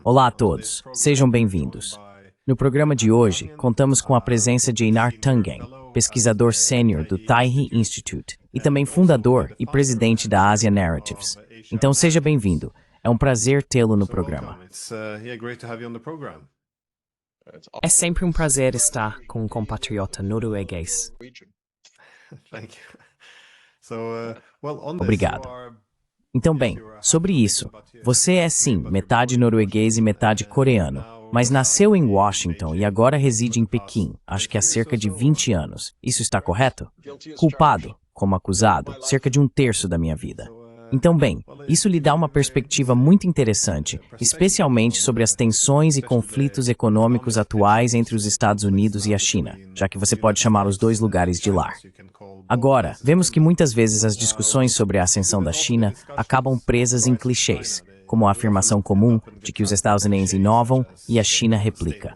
Olá a todos, sejam bem-vindos. No programa de hoje, contamos com a presença de Einar Tangen, pesquisador sênior do Taihe Institute e também fundador e presidente da Asia Narratives. Então seja bem-vindo, é um prazer tê-lo no programa. É sempre um prazer estar com um compatriota norueguês. Obrigado. Então, bem, sobre isso, você é sim metade norueguês e metade coreano, mas nasceu em Washington e agora reside em Pequim, acho que há cerca de 20 anos. Isso está correto? Culpado, como acusado, cerca de um terço da minha vida. Então, bem, isso lhe dá uma perspectiva muito interessante, especialmente sobre as tensões e conflitos econômicos atuais entre os Estados Unidos e a China, já que você pode chamar os dois lugares de lar. Agora, vemos que muitas vezes as discussões sobre a ascensão da China acabam presas em clichês, como a afirmação comum de que os Estados Unidos inovam e a China replica.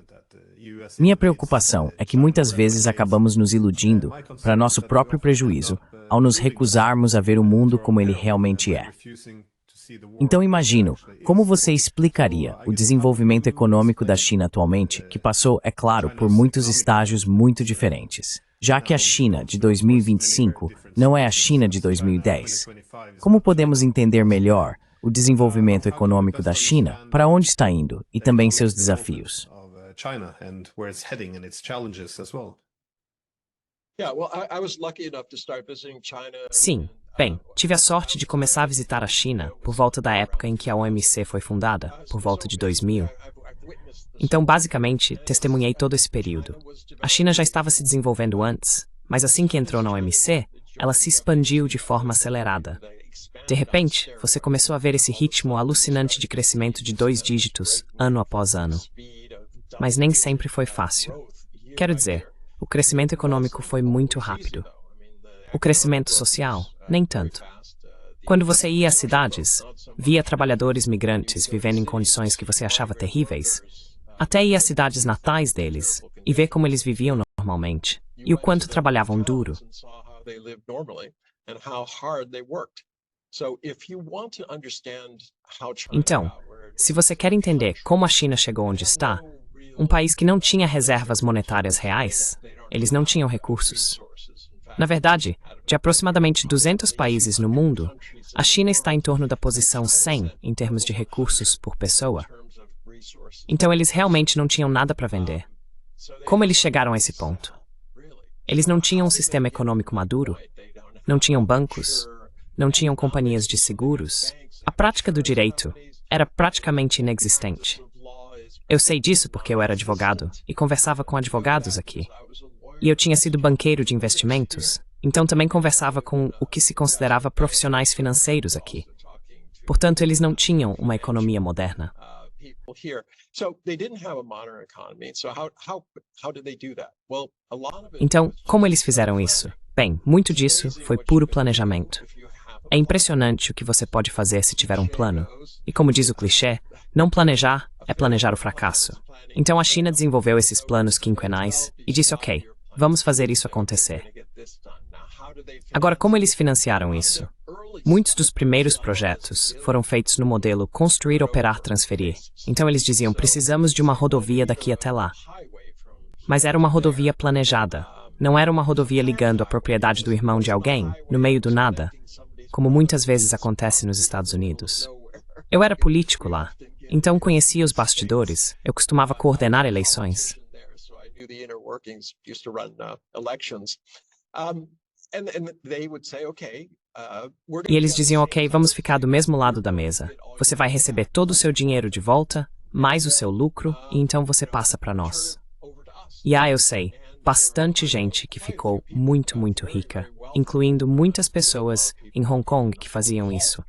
Minha preocupação é que muitas vezes acabamos nos iludindo para nosso próprio prejuízo ao nos recusarmos a ver o mundo como ele realmente é. Então imagino, como você explicaria o desenvolvimento econômico da China atualmente, que passou, é claro, por muitos estágios muito diferentes, já que a China de 2025 não é a China de 2010. Como podemos entender melhor o desenvolvimento econômico da China, para onde está indo e também seus desafios? Sim, bem, tive a sorte de começar a visitar a China por volta da época em que a OMC foi fundada, por volta de 2000. Então, basicamente, testemunhei todo esse período. A China já estava se desenvolvendo antes, mas assim que entrou na OMC, ela se expandiu de forma acelerada. De repente, você começou a ver esse ritmo alucinante de crescimento de 2 dígitos, ano após ano. Mas nem sempre foi fácil. Quero dizer, o crescimento econômico foi muito rápido. O crescimento social, nem tanto. Quando você ia às cidades, via trabalhadores migrantes vivendo em condições que você achava terríveis, até ir às cidades natais deles e ver como eles viviam normalmente e o quanto trabalhavam duro. Então, se você quer entender como a China chegou onde está, um país que não tinha reservas monetárias reais, eles não tinham recursos. Na verdade, de aproximadamente 200 países no mundo, a China está em torno da posição 100 em termos de recursos por pessoa. Então eles realmente não tinham nada para vender. Como eles chegaram a esse ponto? Eles não tinham um sistema econômico maduro, não tinham bancos, não tinham companhias de seguros. A prática do direito era praticamente inexistente. Eu sei disso porque eu era advogado e conversava com advogados aqui. E eu tinha sido banqueiro de investimentos, então também conversava com o que se considerava profissionais financeiros aqui. Portanto, eles não tinham uma economia moderna. Então, como eles fizeram isso? Bem, muito disso foi puro planejamento. É impressionante o que você pode fazer se tiver um plano. E como diz o clichê, não planejar é planejar o fracasso. Então a China desenvolveu esses planos quinquenais e disse, ok, vamos fazer isso acontecer. Agora, como eles financiaram isso? Muitos dos primeiros projetos foram feitos no modelo construir, operar, transferir. Então eles diziam, precisamos de uma rodovia daqui até lá. Mas era uma rodovia planejada. Não era uma rodovia ligando a propriedade do irmão de alguém, no meio do nada, como muitas vezes acontece nos Estados Unidos. Eu era político lá, então conhecia os bastidores, eu costumava coordenar eleições. E eles diziam, ok, vamos ficar do mesmo lado da mesa. Você vai receber todo o seu dinheiro de volta, mais o seu lucro, e então você passa para nós. E eu sei, bastante gente que ficou muito, muito rica, incluindo muitas pessoas em Hong Kong que faziam isso.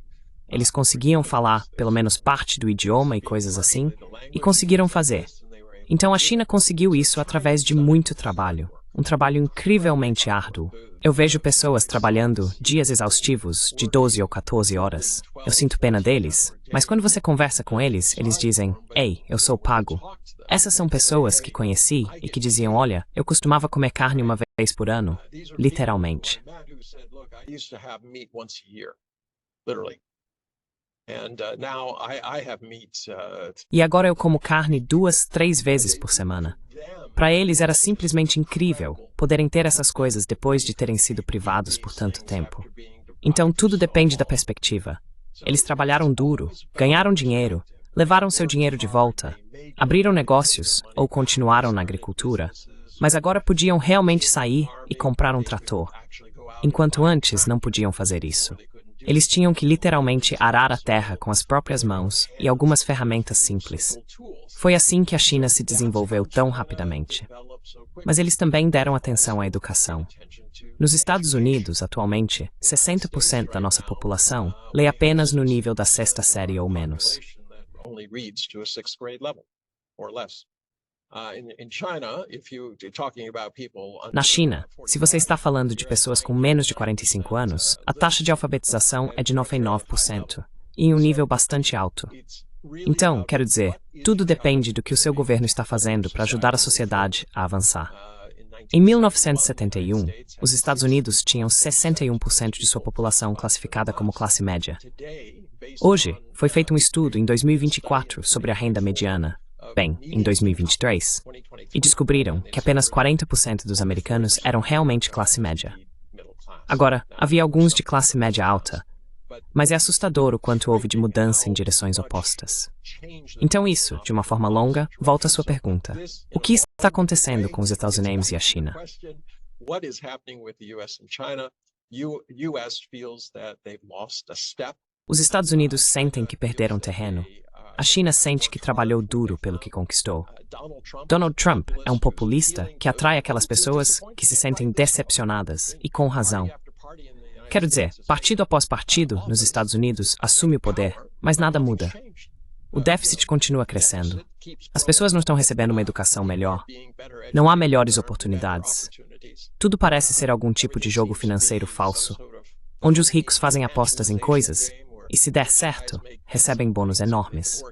Eles conseguiam falar pelo menos parte do idioma e coisas assim, e conseguiram fazer. Então a China conseguiu isso através de muito trabalho, um trabalho incrivelmente árduo. Eu vejo pessoas trabalhando dias exaustivos de 12 ou 14 horas. Eu sinto pena deles, mas quando você conversa com eles, eles dizem, ei, eu sou pago. Essas são pessoas que conheci e que diziam, olha, eu costumava comer carne uma vez por ano, literalmente. E agora eu como carne 2, 3 vezes por semana. Para eles era simplesmente incrível poderem ter essas coisas depois de terem sido privados por tanto tempo. Então tudo depende da perspectiva. Eles trabalharam duro, ganharam dinheiro, levaram seu dinheiro de volta, abriram negócios ou continuaram na agricultura, mas agora podiam realmente sair e comprar um trator, enquanto antes não podiam fazer isso. Eles tinham que literalmente arar a terra com as próprias mãos e algumas ferramentas simples. Foi assim que a China se desenvolveu tão rapidamente. Mas eles também deram atenção à educação. Nos Estados Unidos, atualmente, 60% da nossa população lê apenas no nível da 6ª série ou menos. Na China, se você está falando de pessoas com menos de 45 anos, a taxa de alfabetização é de 99%, e em um nível bastante alto. Então, quero dizer, tudo depende do que o seu governo está fazendo para ajudar a sociedade a avançar. Em 1971, os Estados Unidos tinham 61% de sua população classificada como classe média. Hoje, foi feito um estudo em 2024 sobre a renda mediana, em 2023, e descobriram que apenas 40% dos americanos eram realmente classe média. Agora, havia alguns de classe média alta, mas é assustador o quanto houve de mudança em direções opostas. Então isso, de uma forma longa, volta à sua pergunta. O que está acontecendo com os Estados Unidos e a China? Os Estados Unidos sentem que perderam terreno. A China sente que trabalhou duro pelo que conquistou. Donald Trump é um populista que atrai aquelas pessoas que se sentem decepcionadas, e com razão. Quero dizer, partido após partido nos Estados Unidos assume o poder, mas nada muda. O déficit continua crescendo. As pessoas não estão recebendo uma educação melhor. Não há melhores oportunidades. Tudo parece ser algum tipo de jogo financeiro falso, onde os ricos fazem apostas em coisas e, se der certo, recebem bônus enormes.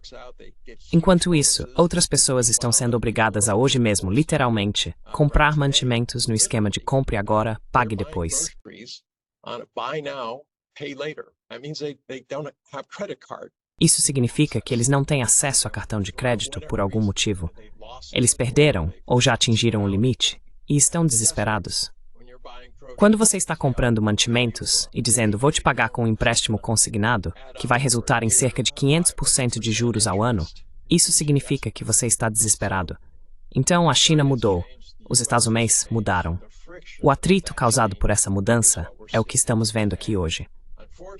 Enquanto isso, outras pessoas estão sendo obrigadas a hoje mesmo, literalmente, comprar mantimentos no esquema de compre agora, pague depois. Isso significa que eles não têm acesso a cartão de crédito por algum motivo. Eles perderam ou já atingiram o limite e estão desesperados. Quando você está comprando mantimentos e dizendo vou te pagar com um empréstimo consignado, que vai resultar em cerca de 500% de juros ao ano, isso significa que você está desesperado. Então a China mudou, os Estados Unidos mudaram. O atrito causado por essa mudança é o que estamos vendo aqui hoje.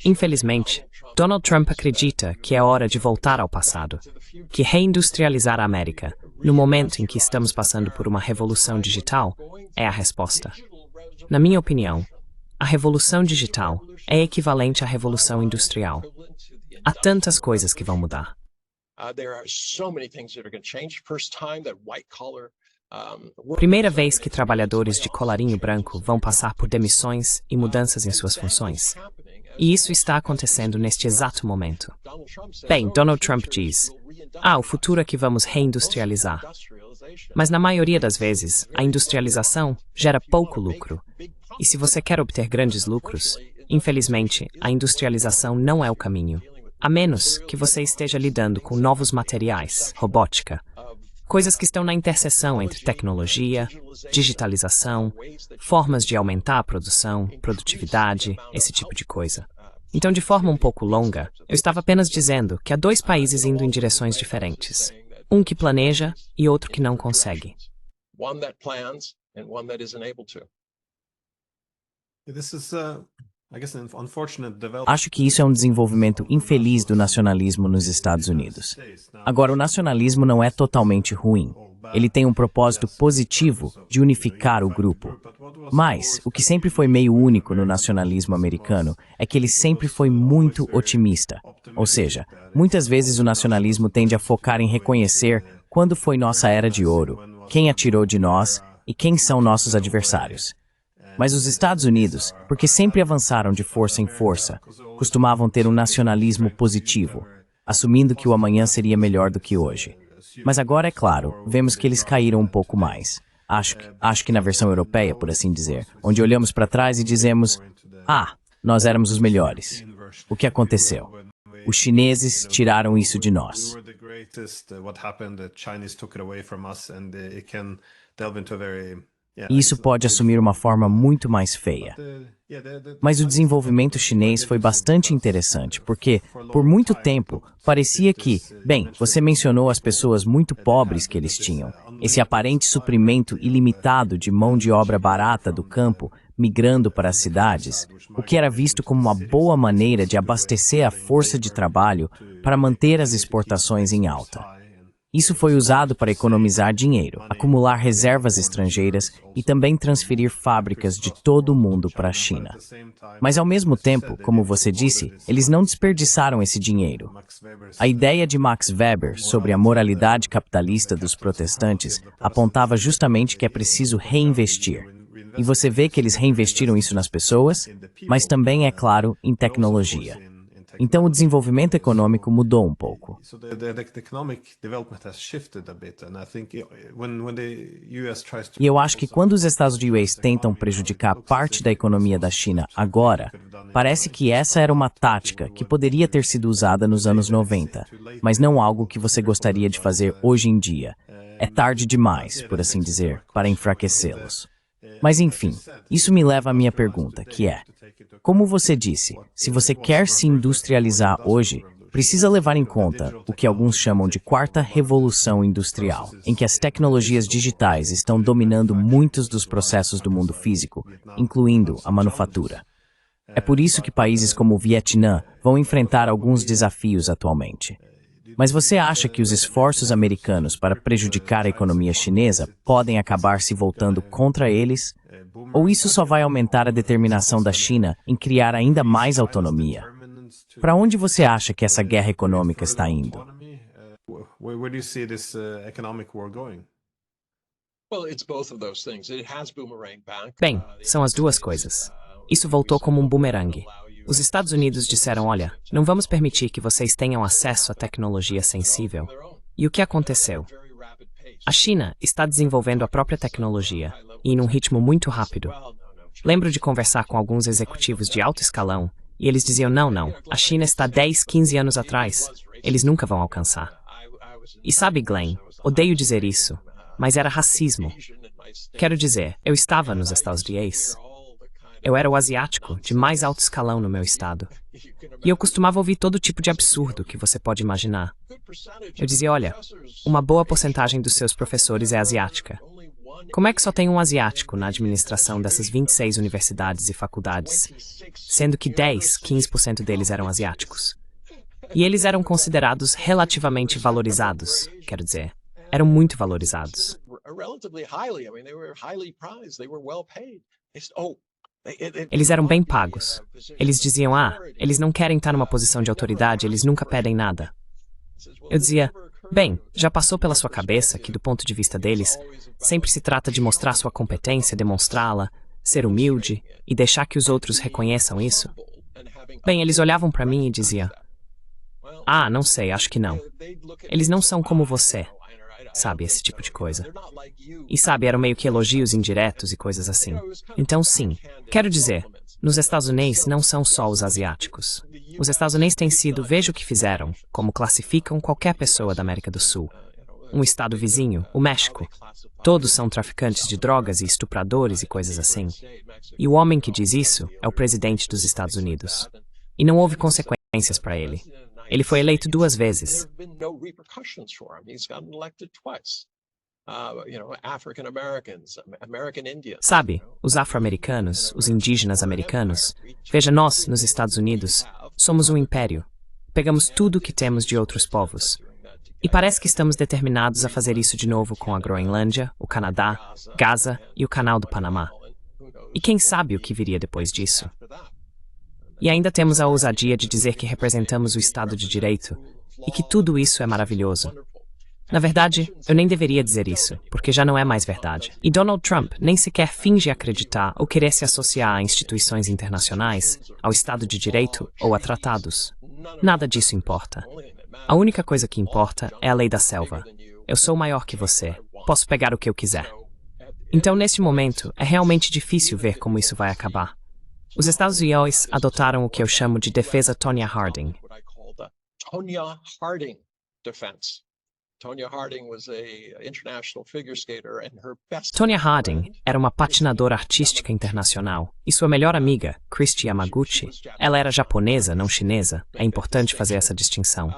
Infelizmente, Donald Trump acredita que é hora de voltar ao passado, que reindustrializar a América, no momento em que estamos passando por uma revolução digital, é a resposta. Na minha opinião, a revolução digital é equivalente à revolução industrial. Há tantas coisas que vão mudar. Primeira vez que trabalhadores de colarinho branco vão passar por demissões e mudanças em suas funções. E isso está acontecendo neste exato momento. Donald Trump diz, o futuro é que vamos reindustrializar. Mas na maioria das vezes, a industrialização gera pouco lucro. E se você quer obter grandes lucros, infelizmente, a industrialização não é o caminho. A menos que você esteja lidando com novos materiais, robótica, coisas que estão na interseção entre tecnologia, digitalização, formas de aumentar a produção, produtividade, esse tipo de coisa. Então, de forma um pouco longa, eu estava apenas dizendo que há dois países indo em direções diferentes. Um que planeja e outro que não consegue. Acho que isso é um desenvolvimento infeliz do nacionalismo nos Estados Unidos. Agora, o nacionalismo não é totalmente ruim. Ele tem um propósito positivo de unificar o grupo. Mas, o que sempre foi meio único no nacionalismo americano é que ele sempre foi muito otimista. Ou seja, muitas vezes o nacionalismo tende a focar em reconhecer quando foi nossa era de ouro, quem atirou de nós e quem são nossos adversários. Mas os Estados Unidos, porque sempre avançaram de força em força, costumavam ter um nacionalismo positivo, assumindo que o amanhã seria melhor do que hoje. Mas agora, é claro, vemos que eles caíram um pouco mais. Acho que na versão europeia, por assim dizer, onde olhamos para trás e dizemos, nós éramos os melhores. O que aconteceu? Os chineses tiraram isso de nós. E isso pode assumir uma forma muito mais feia. Mas o desenvolvimento chinês foi bastante interessante, porque, por muito tempo, parecia que, bem, você mencionou as pessoas muito pobres que eles tinham, esse aparente suprimento ilimitado de mão de obra barata do campo migrando para as cidades, o que era visto como uma boa maneira de abastecer a força de trabalho para manter as exportações em alta. Isso foi usado para economizar dinheiro, acumular reservas estrangeiras e também transferir fábricas de todo o mundo para a China. Mas ao mesmo tempo, como você disse, eles não desperdiçaram esse dinheiro. A ideia de Max Weber sobre a moralidade capitalista dos protestantes apontava justamente que é preciso reinvestir. E você vê que eles reinvestiram isso nas pessoas, mas também, é claro, em tecnologia. Então o desenvolvimento econômico mudou um pouco. E eu acho que quando os Estados Unidos tentam prejudicar parte da economia da China agora, parece que essa era uma tática que poderia ter sido usada nos anos 90, mas não algo que você gostaria de fazer hoje em dia. É tarde demais, por assim dizer, para enfraquecê-los. Mas enfim, isso me leva à minha pergunta, que é: como você disse, se você quer se industrializar hoje, precisa levar em conta o que alguns chamam de quarta revolução industrial, em que as tecnologias digitais estão dominando muitos dos processos do mundo físico, incluindo a manufatura. É por isso que países como o Vietnã vão enfrentar alguns desafios atualmente. Mas você acha que os esforços americanos para prejudicar a economia chinesa podem acabar se voltando contra eles? Ou isso só vai aumentar a determinação da China em criar ainda mais autonomia? Para onde você acha que essa guerra econômica está indo? Bem, são as duas coisas. Isso voltou como um bumerangue. Os Estados Unidos disseram, olha, não vamos permitir que vocês tenham acesso à tecnologia sensível. E o que aconteceu? A China está desenvolvendo a própria tecnologia, e em um ritmo muito rápido. Lembro de conversar com alguns executivos de alto escalão, e eles diziam, não, a China está 10, 15 anos atrás. Eles nunca vão alcançar. E sabe, Glenn, odeio dizer isso, mas era racismo. Quero dizer, eu estava nos Estados Unidos. Eu era o asiático de mais alto escalão no meu estado. E eu costumava ouvir todo tipo de absurdo que você pode imaginar. Eu dizia, olha, uma boa porcentagem dos seus professores é asiática. Como é que só tem um asiático na administração dessas 26 universidades e faculdades, sendo que 10, 15% deles eram asiáticos? E eles eram considerados relativamente valorizados, quero dizer, eram muito valorizados. Eles eram bem pagos. Eles diziam, eles não querem estar numa posição de autoridade, eles nunca pedem nada. Eu dizia, bem, já passou pela sua cabeça que, do ponto de vista deles, sempre se trata de mostrar sua competência, demonstrá-la, ser humilde e deixar que os outros reconheçam isso? Bem, eles olhavam para mim e diziam, não sei, acho que não. Eles não são como você. Sabe, esse tipo de coisa. E sabe, eram meio que elogios indiretos e coisas assim. Então sim, quero dizer, nos Estados Unidos não são só os asiáticos. Os Estados Unidos têm sido, veja o que fizeram, como classificam qualquer pessoa da América do Sul. Um estado vizinho, o México. Todos são traficantes de drogas e estupradores e coisas assim. E o homem que diz isso é o presidente dos Estados Unidos. E não houve consequências para ele. Ele foi eleito 2 vezes. Sabe, os afro-americanos, os indígenas americanos, veja, nós, nos Estados Unidos, somos um império. Pegamos tudo o que temos de outros povos. E parece que estamos determinados a fazer isso de novo com a Groenlândia, o Canadá, Gaza e o Canal do Panamá. E quem sabe o que viria depois disso? E ainda temos a ousadia de dizer que representamos o Estado de Direito e que tudo isso é maravilhoso. Na verdade, eu nem deveria dizer isso, porque já não é mais verdade. E Donald Trump nem sequer finge acreditar ou querer se associar a instituições internacionais, ao Estado de Direito ou a tratados. Nada disso importa. A única coisa que importa é a lei da selva. Eu sou maior que você. Posso pegar o que eu quiser. Então, neste momento, é realmente difícil ver como isso vai acabar. Os Estados Unidos adotaram o que eu chamo de defesa Tonya Harding. Tonya Harding defense. Tonya Harding was a international figure skater and her best Tonya Harding era uma patinadora artística internacional e sua melhor amiga, Christy Yamaguchi, ela era japonesa, não chinesa. É importante fazer essa distinção.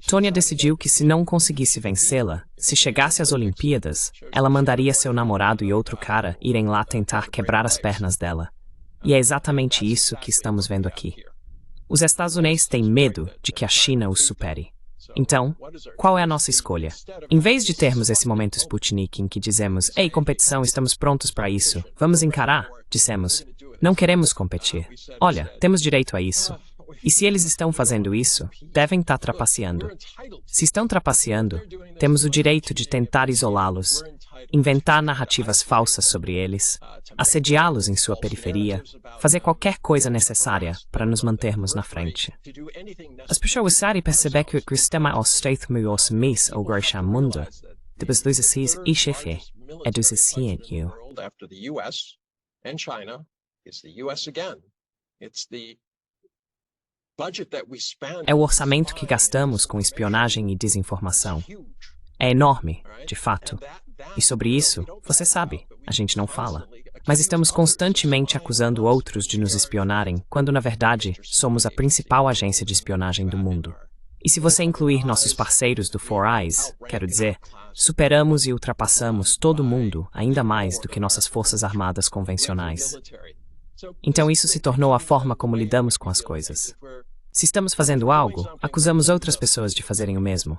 Tonya decidiu que se não conseguisse vencê-la, se chegasse às Olimpíadas, ela mandaria seu namorado e outro cara irem lá tentar quebrar as pernas dela. E é exatamente isso que estamos vendo aqui. Os Estados Unidos têm medo de que a China os supere. Então, qual é a nossa escolha? Em vez de termos esse momento Sputnik em que dizemos, ei, competição, estamos prontos para isso, vamos encarar, dissemos, não queremos competir. Olha, temos direito a isso. E se eles estão fazendo isso, devem estar trapaceando. Se estão trapaceando, temos o direito de tentar isolá-los, inventar narrativas falsas sobre eles, assediá-los em sua periferia, fazer qualquer coisa necessária para nos mantermos na frente. As pessoas sabem perceber que o sistema osteitmo os mis ou Gresham Mundo, depois dos assis e chefe, é dos ciências. É o orçamento que gastamos com espionagem e desinformação. É enorme, de fato. E sobre isso, você sabe, a gente não fala. Mas estamos constantemente acusando outros de nos espionarem, quando na verdade somos a principal agência de espionagem do mundo. E se você incluir nossos parceiros do Four Eyes, quero dizer, superamos e ultrapassamos todo mundo ainda mais do que nossas forças armadas convencionais. Então isso se tornou a forma como lidamos com as coisas. Se estamos fazendo algo, acusamos outras pessoas de fazerem o mesmo.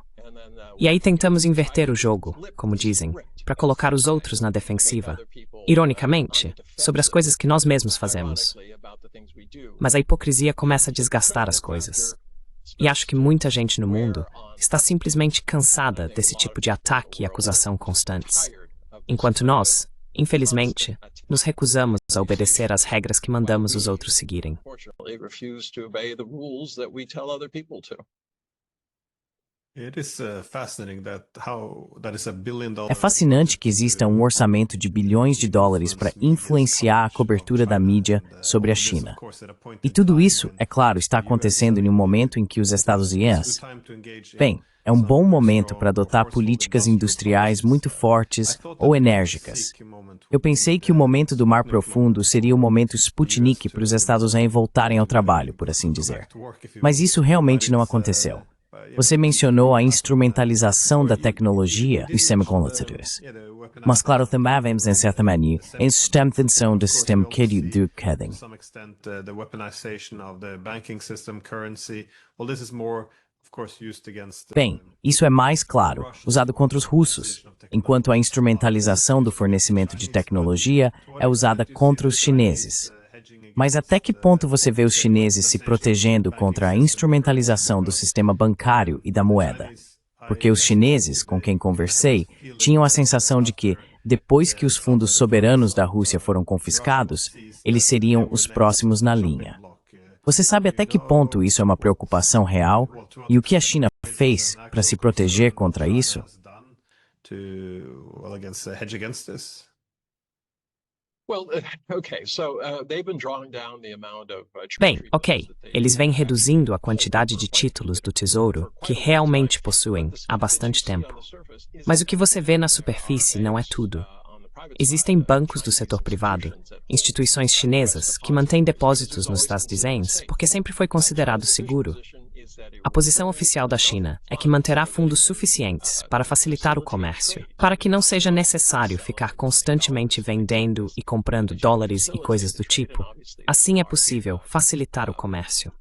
E aí tentamos inverter o jogo, como dizem, para colocar os outros na defensiva, ironicamente, sobre as coisas que nós mesmos fazemos. Mas a hipocrisia começa a desgastar as coisas. E acho que muita gente no mundo está simplesmente cansada desse tipo de ataque e acusação constantes. Enquanto nós, infelizmente, nos recusamos a obedecer às regras que mandamos os outros seguirem. É fascinante que exista um orçamento de bilhões de dólares para influenciar a cobertura da mídia sobre a China. E tudo isso, é claro, está acontecendo em um momento em que os Estados Unidos... Bem, é um bom momento para adotar políticas industriais muito fortes ou enérgicas. Eu pensei que o momento do Mar Profundo seria o momento Sputnik para os Estados Unidos voltarem ao trabalho, por assim dizer. Mas isso realmente não aconteceu. Você mencionou a instrumentalização da tecnologia e semicondutores. Mas claro, também vemos em certa maneira a sustentação do sistema que do Keding. Bem, isso é mais claro, usado contra os russos, enquanto a instrumentalização do fornecimento de tecnologia é usada contra os chineses. Mas até que ponto você vê os chineses se protegendo contra a instrumentalização do sistema bancário e da moeda? Porque os chineses, com quem conversei, tinham a sensação de que, depois que os fundos soberanos da Rússia foram confiscados, eles seriam os próximos na linha. Você sabe até que ponto isso é uma preocupação real e o que a China fez para se proteger contra isso? Bem, ok, eles vêm reduzindo a quantidade de títulos do Tesouro que realmente possuem há bastante tempo. Mas o que você vê na superfície não é tudo. Existem bancos do setor privado, instituições chinesas que mantêm depósitos nos Estados Unidos porque sempre foi considerado seguro. A posição oficial da China é que manterá fundos suficientes para facilitar o comércio, para que não seja necessário ficar constantemente vendendo e comprando dólares e coisas do tipo. Assim é possível facilitar o comércio.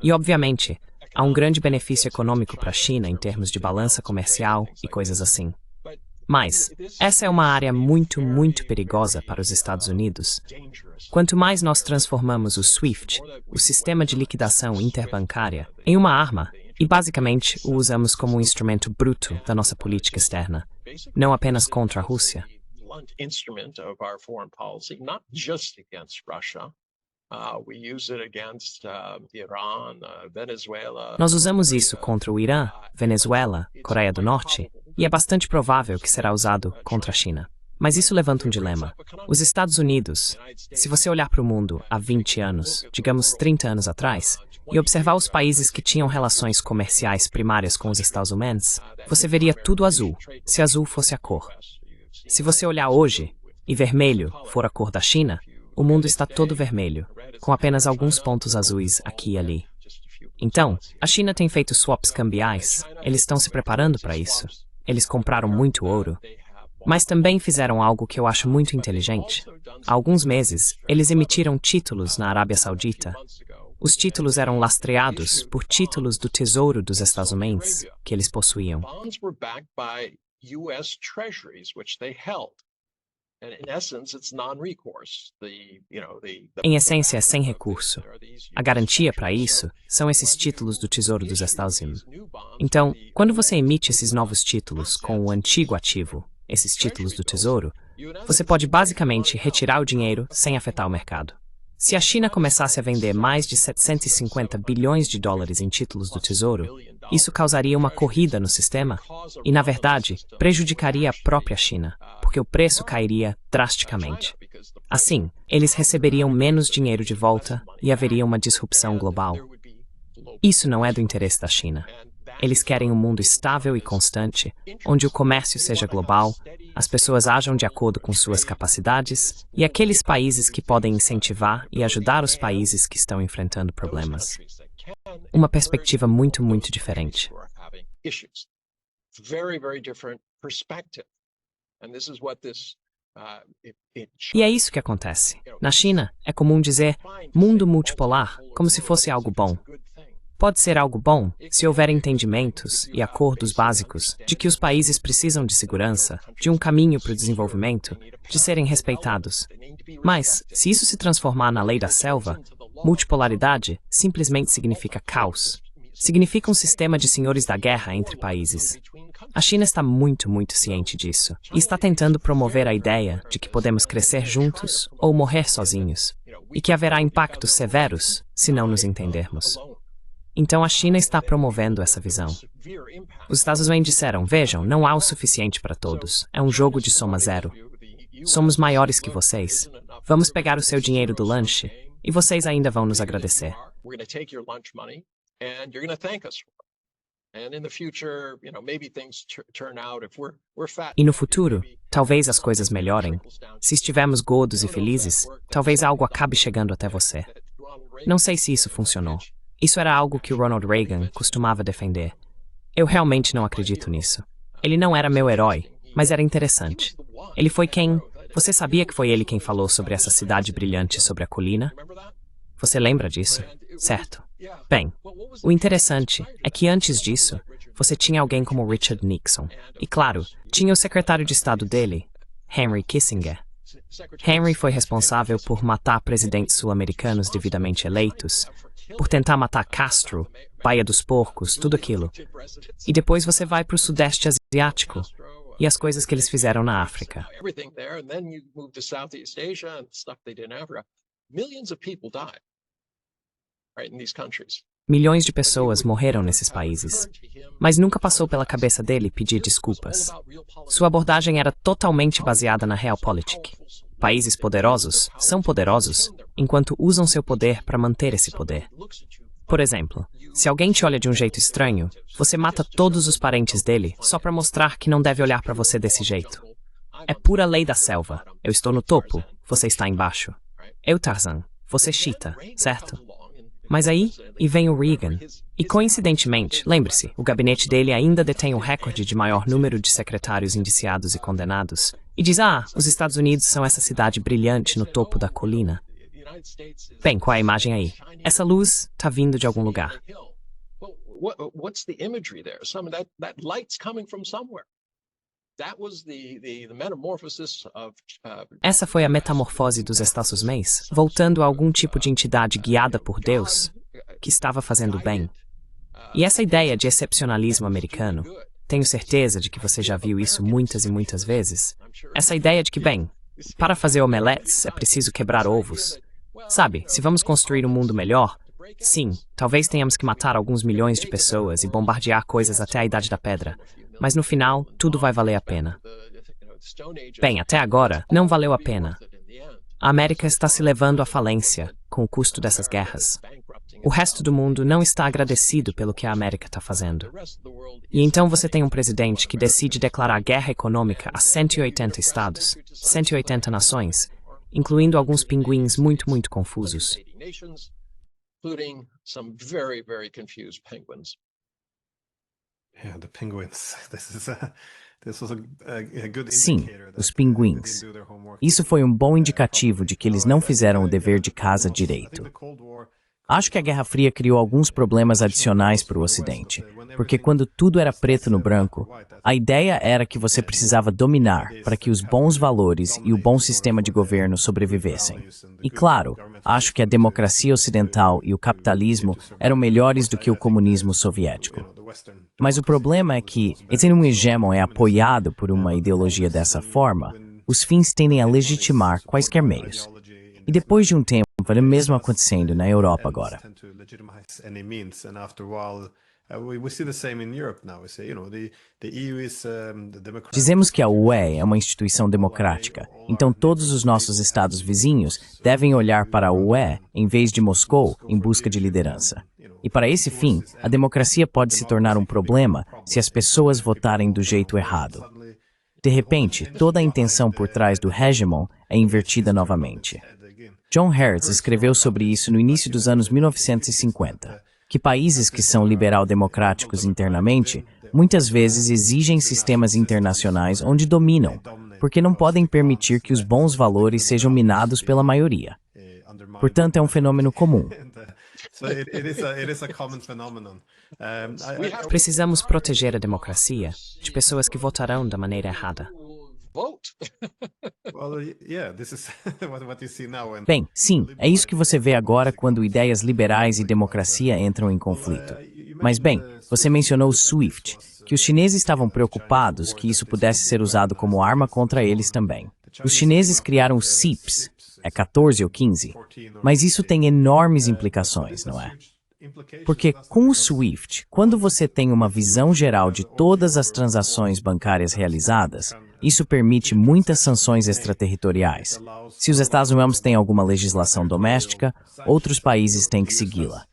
E, obviamente, há um grande benefício econômico para a China em termos de balança comercial e coisas assim. Mas, essa é uma área muito, muito perigosa para os Estados Unidos. Quanto mais nós transformamos o SWIFT, o sistema de liquidação interbancária, em uma arma, e basicamente o usamos como um instrumento bruto da nossa política externa, não apenas contra a Rússia. Nós usamos isso contra o Irã, Venezuela, Coreia do Norte, e é bastante provável que será usado contra a China. Mas isso levanta um dilema. Os Estados Unidos, se você olhar para o mundo há 20 anos, digamos 30 anos atrás, e observar os países que tinham relações comerciais primárias com os Estados Unidos, você veria tudo azul, se azul fosse a cor. Se você olhar hoje, e vermelho for a cor da China, o mundo está todo vermelho, com apenas alguns pontos azuis aqui e ali. Então, a China tem feito swaps cambiais, eles estão se preparando para isso. Eles compraram muito ouro. Mas também fizeram algo que eu acho muito inteligente. Há alguns meses, eles emitiram títulos na Arábia Saudita. Os títulos eram lastreados por títulos do Tesouro dos Estados Unidos que eles possuíam. Em essência, é sem recurso. A garantia para isso são esses títulos do Tesouro dos Estados Unidos. Então, quando você emite esses novos títulos com o antigo ativo, esses títulos do Tesouro, você pode basicamente retirar o dinheiro sem afetar o mercado. Se a China começasse a vender mais de 750 bilhões de dólares em títulos do Tesouro, isso causaria uma corrida no sistema e, na verdade, prejudicaria a própria China, porque o preço cairia drasticamente. Assim, eles receberiam menos dinheiro de volta e haveria uma disrupção global. Isso não é do interesse da China. Eles querem um mundo estável e constante, onde o comércio seja global, as pessoas ajam de acordo com suas capacidades e aqueles países que podem incentivar e ajudar os países que estão enfrentando problemas. Uma perspectiva muito, muito diferente. E é isso que acontece. Na China, é comum dizer mundo multipolar como se fosse algo bom. Pode ser algo bom se houver entendimentos e acordos básicos de que os países precisam de segurança, de um caminho para o desenvolvimento, de serem respeitados. Mas, se isso se transformar na lei da selva, multipolaridade simplesmente significa caos. Significa um sistema de senhores da guerra entre países. A China está muito, muito ciente disso e está tentando promover a ideia de que podemos crescer juntos ou morrer sozinhos, e que haverá impactos severos se não nos entendermos. Então a China está promovendo essa visão. Os Estados Unidos disseram, vejam, não há o suficiente para todos. É um jogo de soma zero. Somos maiores que vocês. Vamos pegar o seu dinheiro do lanche e vocês ainda vão nos agradecer. E no futuro, talvez as coisas melhorem. Se estivermos gordos e felizes, talvez algo acabe chegando até você. Não sei se isso funcionou. Isso era algo que o Ronald Reagan costumava defender. Eu realmente não acredito nisso. Ele não era meu herói, mas era interessante. Ele foi quem... Você sabia que foi ele quem falou sobre essa cidade brilhante sobre a colina? Você lembra disso? Certo. Bem, o interessante é que antes disso, você tinha alguém como Richard Nixon. E claro, tinha o secretário de Estado dele, Henry Kissinger. Henry foi responsável por matar presidentes sul-americanos devidamente eleitos, por tentar matar Castro, Baía dos Porcos, tudo aquilo. E depois você vai para o Sudeste Asiático e as coisas que eles fizeram na África. Milhões de pessoas morreram nesses países, mas nunca passou pela cabeça dele pedir desculpas. Sua abordagem era totalmente baseada na Realpolitik. Países poderosos são poderosos enquanto usam seu poder para manter esse poder. Por exemplo, se alguém te olha de um jeito estranho, você mata todos os parentes dele só para mostrar que não deve olhar para você desse jeito. É pura lei da selva. Eu estou no topo, você está embaixo. Eu, Tarzan, você Cheetah, certo? Mas aí, e vem o Reagan. E coincidentemente, lembre-se, o gabinete dele ainda detém o recorde de maior número de secretários indiciados e condenados. E diz, os Estados Unidos são essa cidade brilhante no topo da colina. Bem, qual é a imagem aí? Essa luz está vindo de algum lugar. Essa foi a metamorfose dos Estados Unidos, voltando a algum tipo de entidade guiada por Deus, que estava fazendo bem. E essa ideia de excepcionalismo americano, tenho certeza de que você já viu isso muitas e muitas vezes. Essa ideia de que, bem, para fazer omeletes é preciso quebrar ovos. Sabe, se vamos construir um mundo melhor, sim, talvez tenhamos que matar alguns milhões de pessoas e bombardear coisas até a Idade da Pedra. Mas no final, tudo vai valer a pena. Bem, até agora, não valeu a pena. A América está se levando à falência com o custo dessas guerras. o resto do mundo não está agradecido pelo que a América está fazendo. E então você tem um presidente que decide declarar guerra econômica a 180 estados, 180 nações, incluindo alguns pinguins muito, muito confusos. Including some very, very confused penguins. Yeah, the penguins. This was a good Sim, indicator os that pinguins. they didn't do their homework. Isso foi um bom indicativo de que eles não fizeram o dever de casa direito. The Cold War Acho que a Guerra Fria criou alguns problemas adicionais para o Ocidente, porque quando tudo era preto no branco, a ideia era que você precisava dominar para que os bons valores e o bom sistema de governo sobrevivessem. E claro, acho que a democracia ocidental e o capitalismo eram melhores do que o comunismo soviético. Mas o problema é que, se um hegemon é apoiado por uma ideologia dessa forma, os fins tendem a legitimar quaisquer meios. E depois de um tempo, vai o mesmo acontecendo na Europa agora. Dizemos que a UE é uma instituição democrática, então todos os nossos estados vizinhos devem olhar para a UE em vez de Moscou em busca de liderança. E para esse fim, a democracia pode se tornar um problema se as pessoas votarem do jeito errado. De repente, toda a intenção por trás do hegemon é invertida novamente. John Hertz escreveu sobre isso no início dos anos 1950, que países que são liberal-democráticos internamente muitas vezes exigem sistemas internacionais onde dominam, porque não podem permitir que os bons valores sejam minados pela maioria. Portanto, é um fenômeno comum. Precisamos proteger a democracia de pessoas que votarão da maneira errada. Bem, sim, é isso que você vê agora quando ideias liberais e democracia entram em conflito. Mas bem, você mencionou o SWIFT, que os chineses estavam preocupados que isso pudesse ser usado como arma contra eles também. Os chineses criaram os CIPs, é 14 ou 15, mas isso tem enormes implicações, não é? Porque com o SWIFT, quando você tem uma visão geral de todas as transações bancárias realizadas, isso permite muitas sanções extraterritoriais. Se os Estados Unidos têm alguma legislação doméstica, outros países têm que segui-la.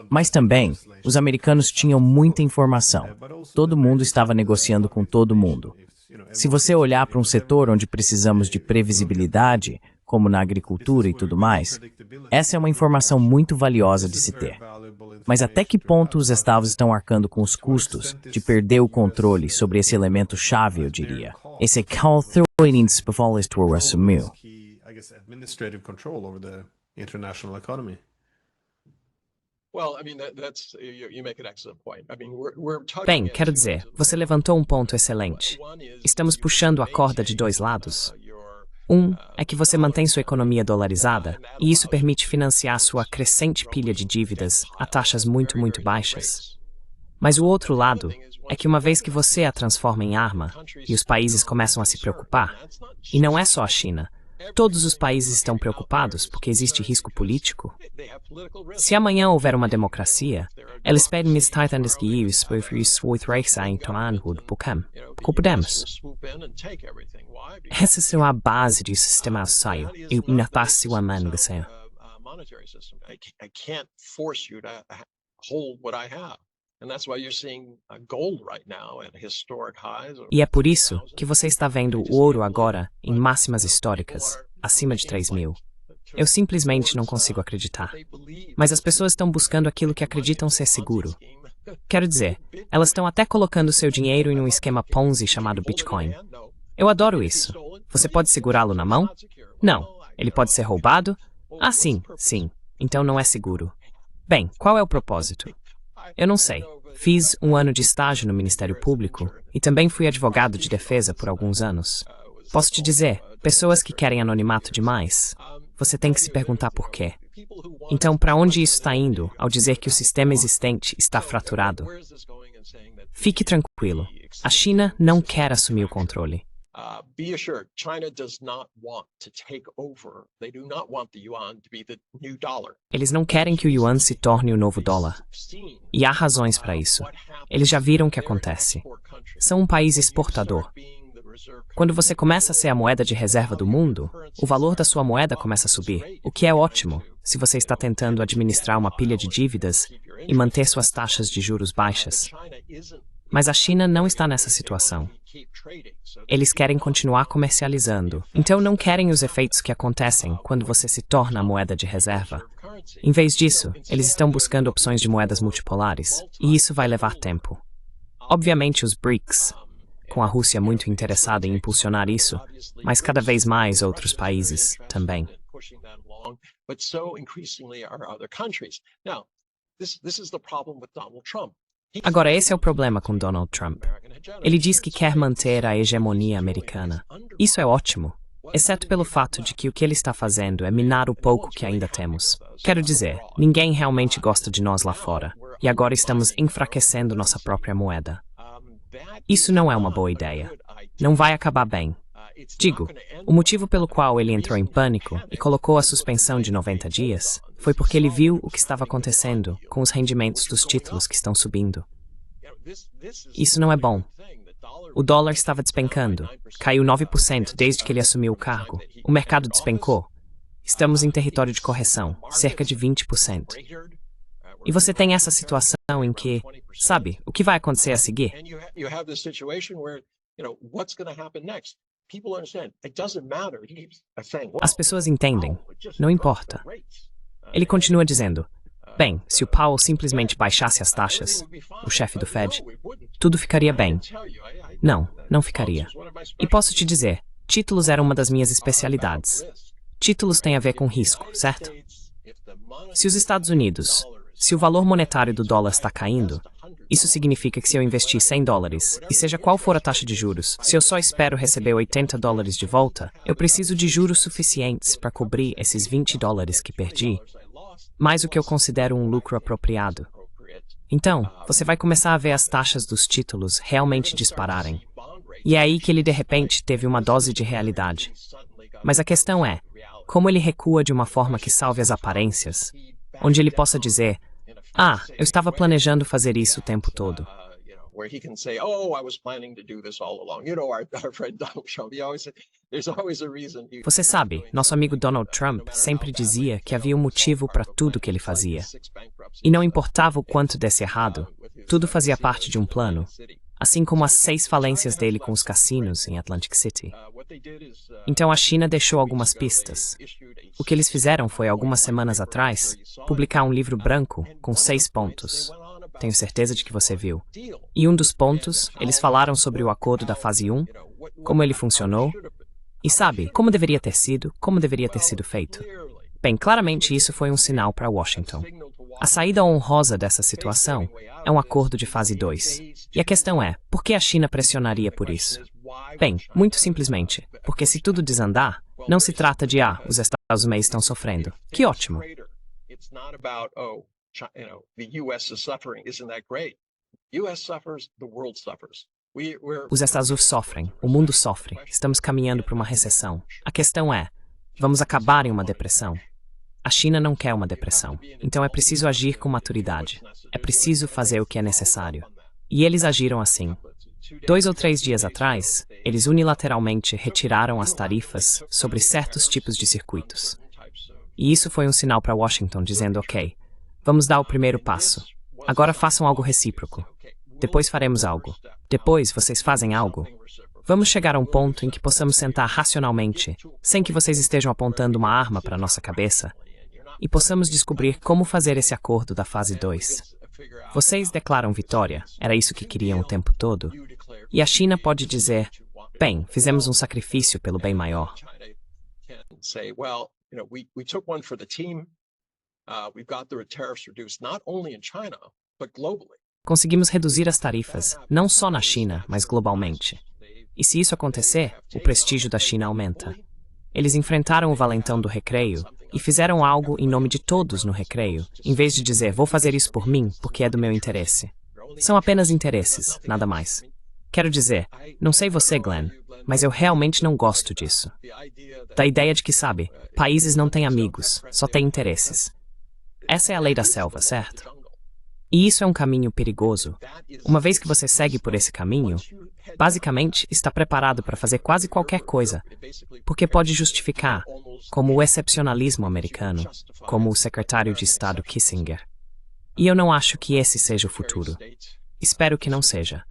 Mas também, os americanos tinham muita informação. Todo mundo estava negociando com todo mundo. Se você olhar para um setor onde precisamos de previsibilidade, como na agricultura e tudo mais, essa é uma informação muito valiosa de se ter. Mas até que ponto os estados estão arcando com os custos de perder o controle sobre esse elemento-chave, eu diria? Esse é o assumiu. Bem, quero dizer, você levantou um ponto excelente. Estamos puxando a corda de dois lados. Um é que você mantém sua economia dolarizada, e isso permite financiar sua crescente pilha de dívidas a taxas muito, muito baixas. Mas o outro lado é que uma vez que você a transforma em arma, e os países começam a se preocupar, e não é só a China, todos os países estão preocupados porque existe risco político. Se amanhã houver uma democracia, eles pedem misstaitandes que isso foi em Tomanhood Bucam. Como podemos? Essa será a base do sistema saio e o inatácio a mangação. E é por isso que você está vendo o ouro agora em máximas históricas, acima de 3.000. Eu simplesmente não consigo acreditar. Mas as pessoas estão buscando aquilo que acreditam ser seguro. Quero dizer, elas estão até colocando seu dinheiro em um esquema Ponzi chamado Bitcoin. Eu adoro isso. Você pode segurá-lo na mão? Não. Ele pode ser roubado? Ah, sim, sim. Então não é seguro. Bem, qual é o propósito? Eu não sei. Fiz um ano de estágio no Ministério Público e também fui advogado de defesa por alguns anos. Posso te dizer, pessoas que querem anonimato demais, você tem que se perguntar por quê. Então, para onde isso está indo ao dizer que o sistema existente está fraturado? Fique tranquilo. A China não quer assumir o controle. Be assured, China does not want to take over. They do not want the yuan to be the new dollar. Eles não querem que o yuan se torne o novo dólar. E há razões para isso. Eles já viram o que acontece. São um país exportador. Quando você começa a ser a moeda de reserva do mundo, o valor da sua moeda começa a subir, o que é ótimo se você está tentando administrar uma pilha de dívidas e manter suas taxas de juros baixas. Mas a China não está nessa situação. Eles querem continuar comercializando, então não querem os efeitos que acontecem quando você se torna a moeda de reserva. Em vez disso, eles estão buscando opções de moedas multipolares, e isso vai levar tempo. Obviamente os BRICS, com a Rússia muito interessada em impulsionar isso, mas cada vez mais outros países também. Agora, esse é o problema com Donald Trump. Ele diz que quer manter a hegemonia americana. Isso é ótimo, exceto pelo fato de que o que ele está fazendo é minar o pouco que ainda temos. Quero dizer, ninguém realmente gosta de nós lá fora, e agora estamos enfraquecendo nossa própria moeda. Isso não é uma boa ideia. Não vai acabar bem. Digo, o motivo pelo qual ele entrou em pânico e colocou a suspensão de 90 dias foi porque ele viu o que estava acontecendo com os rendimentos dos títulos que estão subindo. Isso não é bom. O dólar estava despencando. Caiu 9% desde que ele assumiu o cargo. O mercado despencou. Estamos em território de correção, cerca de 20%. E você tem essa situação em que, sabe, o que vai acontecer a seguir? As pessoas entendem. Não importa. Ele continua dizendo, bem, se o Powell simplesmente baixasse as taxas, o chefe do Fed, tudo ficaria bem. Não, não ficaria. E posso te dizer, títulos eram uma das minhas especialidades. Títulos têm a ver com risco, certo? Se os Estados Unidos, se o valor monetário do dólar está caindo, isso significa que se eu investir $100, e seja qual for a taxa de juros, se eu só espero receber $80 de volta, eu preciso de juros suficientes para cobrir esses $20 que perdi, mais o que eu considero um lucro apropriado. Então, você vai começar a ver as taxas dos títulos realmente dispararem. E é aí que ele de repente teve uma dose de realidade. Mas a questão é, como ele recua de uma forma que salve as aparências, onde ele possa dizer, eu estava planejando fazer isso o tempo todo. Você sabe, nosso amigo Donald Trump sempre dizia que havia um motivo para tudo que ele fazia. E não importava o quanto desse errado, tudo fazia parte de um plano, assim como as 6 falências dele com os cassinos em Atlantic City. Então a China deixou algumas pistas. O que eles fizeram foi, algumas semanas atrás, publicar um livro branco com 6 pontos. Tenho certeza de que você viu. E um dos pontos, eles falaram sobre o acordo da fase 1, como ele funcionou, e sabe, como deveria ter sido feito. Bem, claramente isso foi um sinal para Washington. A saída honrosa dessa situação é um acordo de fase 2. E a questão é, por que a China pressionaria por isso? Bem, muito simplesmente, porque se tudo desandar, não se trata de, os Estados Unidos estão sofrendo. Que ótimo! Os Estados Unidos sofrem, o mundo sofre, estamos caminhando para uma recessão. A questão é, vamos acabar em uma depressão? A China não quer uma depressão, então é preciso agir com maturidade. É preciso fazer o que é necessário. E eles agiram assim. 2 ou 3 dias atrás, eles unilateralmente retiraram as tarifas sobre certos tipos de circuitos. E isso foi um sinal para Washington dizendo, ok, vamos dar o primeiro passo. Agora façam algo recíproco. Depois faremos algo. Depois vocês fazem algo. Vamos chegar a um ponto em que possamos sentar racionalmente, sem que vocês estejam apontando uma arma para nossa cabeça, e possamos descobrir como fazer esse acordo da fase 2. Vocês declaram vitória, era isso que queriam o tempo todo, e a China pode dizer, bem, fizemos um sacrifício pelo bem maior. Conseguimos reduzir as tarifas, não só na China, mas globalmente. E se isso acontecer, o prestígio da China aumenta. Eles enfrentaram o valentão do recreio e fizeram algo em nome de todos no recreio, em vez de dizer, vou fazer isso por mim, porque é do meu interesse. São apenas interesses, nada mais. Quero dizer, não sei você, Glenn, mas eu realmente não gosto disso. Da ideia de que, sabe, países não têm amigos, só têm interesses. Essa é a lei da selva, certo? E isso é um caminho perigoso. Uma vez que você segue por esse caminho, basicamente está preparado para fazer quase qualquer coisa, porque pode justificar, como o excepcionalismo americano, como o secretário de Estado Kissinger. E eu não acho que esse seja o futuro. Espero que não seja.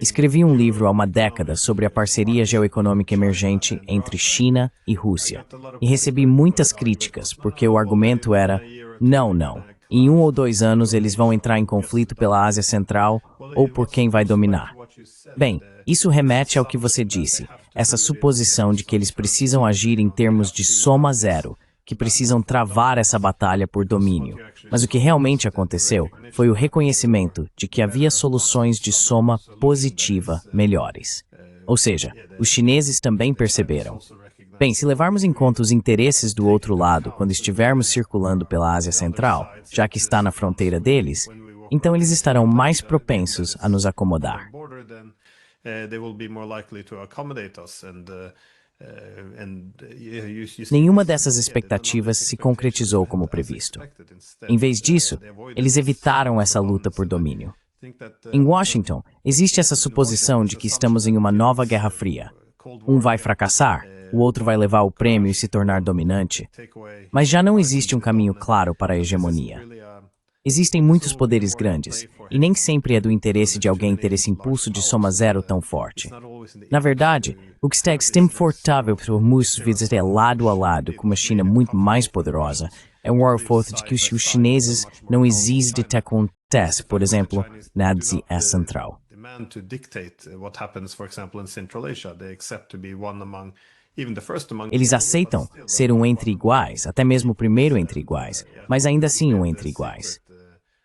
Escrevi um livro há uma década sobre a parceria geoeconômica emergente entre China e Rússia. E recebi muitas críticas, porque o argumento era: não. Em 1 ou 2 anos eles vão entrar em conflito pela Ásia Central ou por quem vai dominar. Bem, isso remete ao que você disse, essa suposição de que eles precisam agir em termos de soma zero, que precisam travar essa batalha por domínio. Mas o que realmente aconteceu foi o reconhecimento de que havia soluções de soma positiva melhores. Ou seja, os chineses também perceberam. Bem, se levarmos em conta os interesses do outro lado quando estivermos circulando pela Ásia Central, já que está na fronteira deles, então eles estarão mais propensos a nos acomodar. Nenhuma dessas expectativas se concretizou como previsto. Em vez disso, eles evitaram essa luta por domínio. Em Washington, existe essa suposição de que estamos em uma nova Guerra Fria. Um vai fracassar, o outro vai levar o prêmio e se tornar dominante. Mas já não existe um caminho claro para a hegemonia. Existem muitos poderes grandes, e nem sempre é do interesse de alguém ter esse impulso de soma zero tão forte. Na verdade, o que está extremamente por muitas vezes é lado a lado com uma China muito mais poderosa. É um fato de que os chineses não exigem que acontece, por exemplo, na Ásia Central. Eles aceitam ser um entre iguais, até mesmo o primeiro entre iguais, mas ainda assim um entre iguais.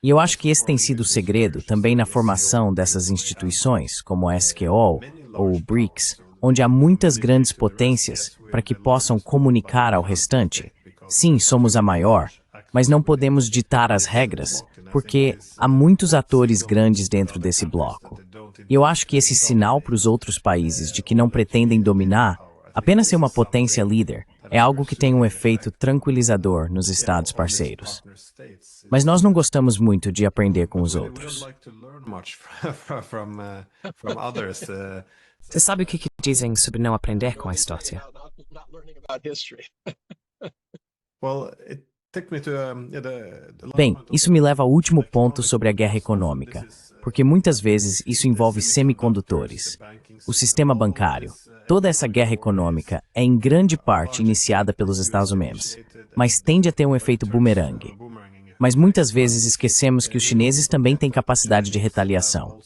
E eu acho que esse tem sido o segredo também na formação dessas instituições, como a SQO ou o BRICS, onde há muitas grandes potências para que possam comunicar ao restante. Sim, somos a maior, mas não podemos ditar as regras, porque há muitos atores grandes dentro desse bloco. E eu acho que esse sinal para os outros países de que não pretendem dominar, apenas ser uma potência líder, é algo que tem um efeito tranquilizador nos estados parceiros. Mas nós não gostamos muito de aprender com os outros. Você sabe o que dizem sobre não aprender com a história? Bem, isso me leva ao último ponto sobre a guerra econômica, porque muitas vezes isso envolve semicondutores, o sistema bancário. Toda essa guerra econômica é em grande parte iniciada pelos Estados Unidos, mas tende a ter um efeito bumerangue. Mas muitas vezes esquecemos que os chineses também têm capacidade de retaliação.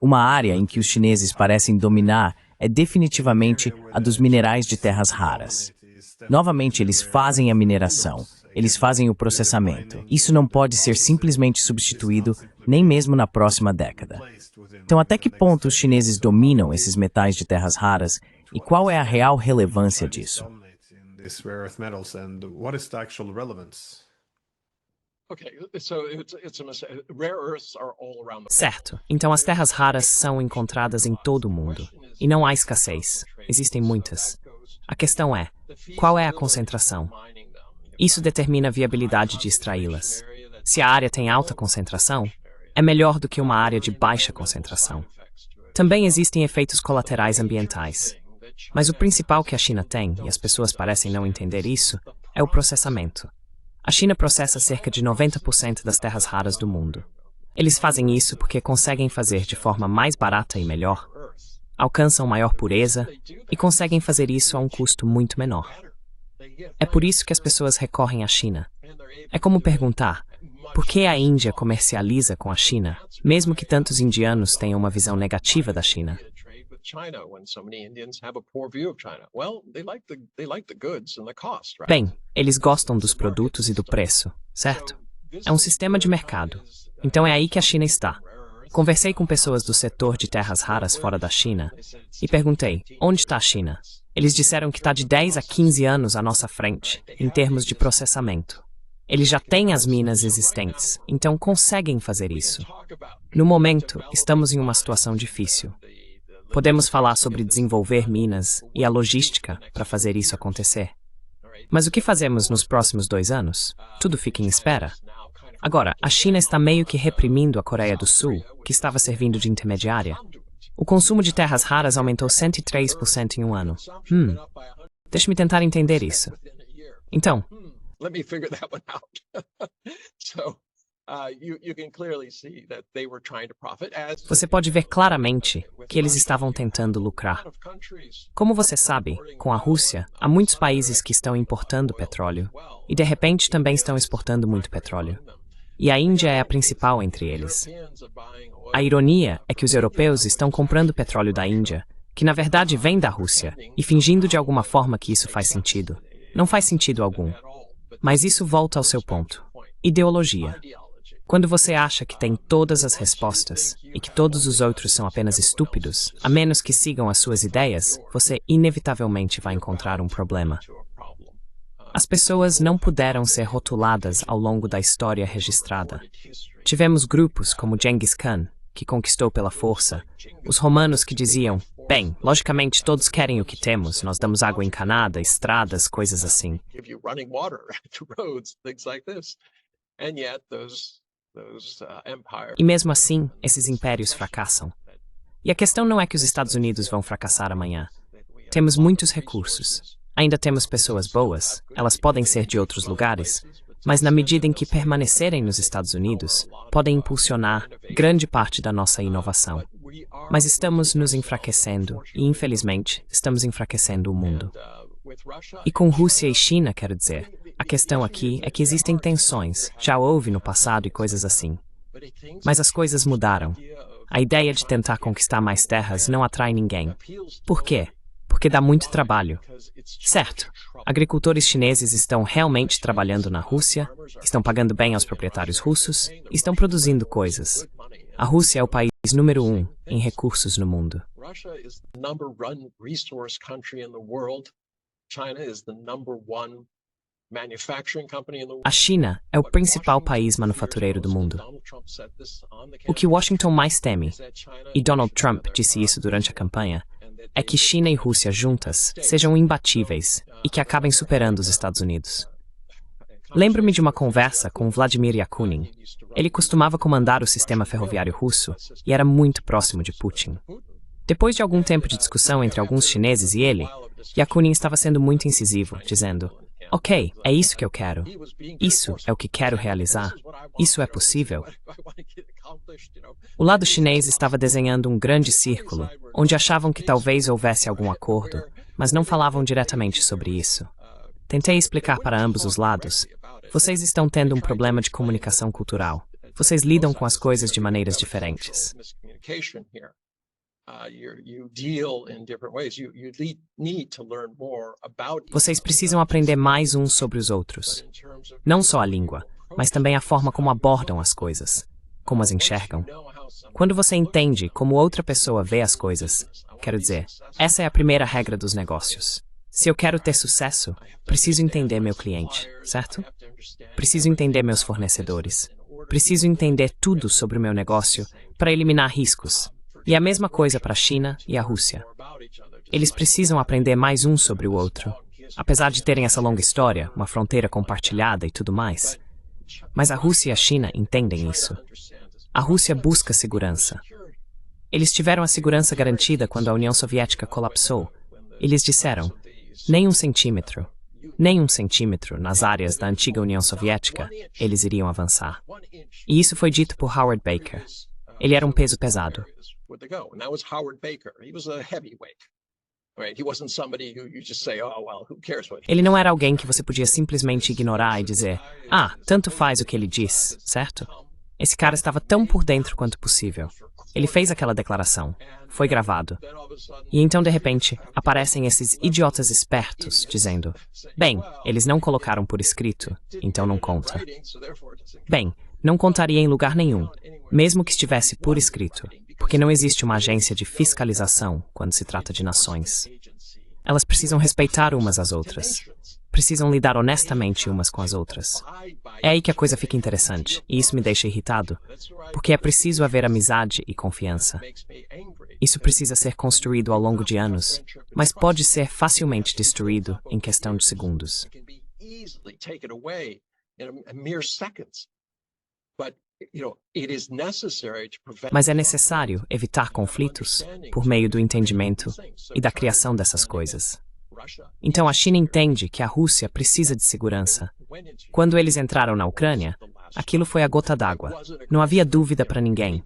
Uma área em que os chineses parecem dominar é definitivamente a dos minerais de terras raras. Novamente, eles fazem a mineração, eles fazem o processamento. Isso não pode ser simplesmente substituído, nem mesmo na próxima década. Então, até que ponto os chineses dominam esses metais de terras raras e qual é a real relevância disso? Certo. Então as terras raras são encontradas em todo o mundo. E não há escassez. Existem muitas. A questão é, qual é a concentração? Isso determina a viabilidade de extraí-las. Se a área tem alta concentração, é melhor do que uma área de baixa concentração. Também existem efeitos colaterais ambientais. Mas o principal que a China tem, e as pessoas parecem não entender isso, é o processamento. A China processa cerca de 90% das terras raras do mundo. Eles fazem isso porque conseguem fazer de forma mais barata e melhor, alcançam maior pureza e conseguem fazer isso a um custo muito menor. É por isso que as pessoas recorrem à China. É como perguntar, por que a Índia comercializa com a China, mesmo que tantos indianos tenham uma visão negativa da China? Bem, eles gostam dos produtos e do preço, certo? É um sistema de mercado. Então é aí que a China está. Conversei com pessoas do setor de terras raras fora da China e perguntei, onde está a China? Eles disseram que está de 10 a 15 anos à nossa frente, em termos de processamento. Eles já têm as minas existentes, então conseguem fazer isso. No momento, estamos em uma situação difícil. Podemos falar sobre desenvolver minas e a logística para fazer isso acontecer. Mas o que fazemos nos próximos 2 anos? Tudo fica em espera. Agora, a China está meio que reprimindo a Coreia do Sul, que estava servindo de intermediária. O consumo de terras raras aumentou 103% em um ano. Deixe-me tentar entender isso. Então, Let me figure that one out. So, you can clearly see that they were trying to profit as você pode ver claramente que eles estavam tentando lucrar. Como você sabe, com a Rússia, há muitos países que estão importando petróleo e, de repente, também estão exportando muito petróleo. E a Índia é a principal entre eles. A ironia é que os europeus estão comprando petróleo da Índia, que na verdade vem da Rússia, e fingindo de alguma forma que isso faz sentido. Não faz sentido algum. Mas isso volta ao seu ponto. Ideologia. Quando você acha que tem todas as respostas e que todos os outros são apenas estúpidos, a menos que sigam as suas ideias, você inevitavelmente vai encontrar um problema. As pessoas não puderam ser rotuladas ao longo da história registrada. Tivemos grupos como Genghis Khan, que conquistou pela força, os romanos que diziam, bem, logicamente todos querem o que temos, nós damos água encanada, estradas, coisas assim. E mesmo assim, esses impérios fracassam. E a questão não é que os Estados Unidos vão fracassar amanhã. Temos muitos recursos. Ainda temos pessoas boas, elas podem ser de outros lugares, mas na medida em que permanecerem nos Estados Unidos, podem impulsionar grande parte da nossa inovação. Mas estamos nos enfraquecendo e, infelizmente, estamos enfraquecendo o mundo. E com Rússia e China, quero dizer, a questão aqui é que existem tensões, já houve no passado e coisas assim. Mas as coisas mudaram. A ideia de tentar conquistar mais terras não atrai ninguém. Por quê? Porque dá muito trabalho. Certo, agricultores chineses estão realmente trabalhando na Rússia, estão pagando bem aos proprietários russos, estão produzindo coisas. A Rússia é o país número 1 em recursos no mundo. A China é o principal país manufatureiro do mundo. O que Washington mais teme, e Donald Trump disse isso durante a campanha, é que China e Rússia juntas sejam imbatíveis e que acabem superando os Estados Unidos. Lembro-me de uma conversa com Vladimir Yakunin. Ele costumava comandar o sistema ferroviário russo e era muito próximo de Putin. Depois de algum tempo de discussão entre alguns chineses e ele, Yakunin estava sendo muito incisivo, dizendo, ok, é isso que eu quero. Isso é o que quero realizar. Isso é possível. O lado chinês estava desenhando um grande círculo, onde achavam que talvez houvesse algum acordo, mas não falavam diretamente sobre isso. Tentei explicar para ambos os lados. Vocês estão tendo um problema de comunicação cultural. Vocês lidam com as coisas de maneiras diferentes. Vocês precisam aprender mais uns sobre os outros. Não só a língua, mas também a forma como abordam as coisas, como as enxergam. Quando você entende como outra pessoa vê as coisas, quero dizer, essa é a primeira regra dos negócios. Se eu quero ter sucesso, preciso entender meu cliente, certo? Preciso entender meus fornecedores. Preciso entender tudo sobre o meu negócio para eliminar riscos. E a mesma coisa para a China e a Rússia. Eles precisam aprender mais um sobre o outro, apesar de terem essa longa história, uma fronteira compartilhada e tudo mais. Mas a Rússia e a China entendem isso. A Rússia busca segurança. Eles tiveram a segurança garantida quando a União Soviética colapsou. Eles disseram, nem um centímetro nas áreas da antiga União Soviética, eles iriam avançar. E isso foi dito por Howard Baker. Ele era um peso pesado. Ele não era alguém que você podia simplesmente ignorar e dizer, tanto faz o que ele diz, certo? Esse cara estava tão por dentro quanto possível. Ele fez aquela declaração. Foi gravado. E então, de repente, aparecem esses idiotas espertos, dizendo, bem, eles não colocaram por escrito, então não conta. Bem, não contaria em lugar nenhum, mesmo que estivesse por escrito, porque não existe uma agência de fiscalização quando se trata de nações. Elas precisam respeitar umas às outras. Precisam lidar honestamente umas com as outras. É aí que a coisa fica interessante, e isso me deixa irritado, porque é preciso haver amizade e confiança. Isso precisa ser construído ao longo de anos, mas pode ser facilmente destruído em questão de segundos. Mas é necessário evitar conflitos por meio do entendimento e da criação dessas coisas. Então a China entende que a Rússia precisa de segurança. Quando eles entraram na Ucrânia, aquilo foi a gota d'água. Não havia dúvida para ninguém.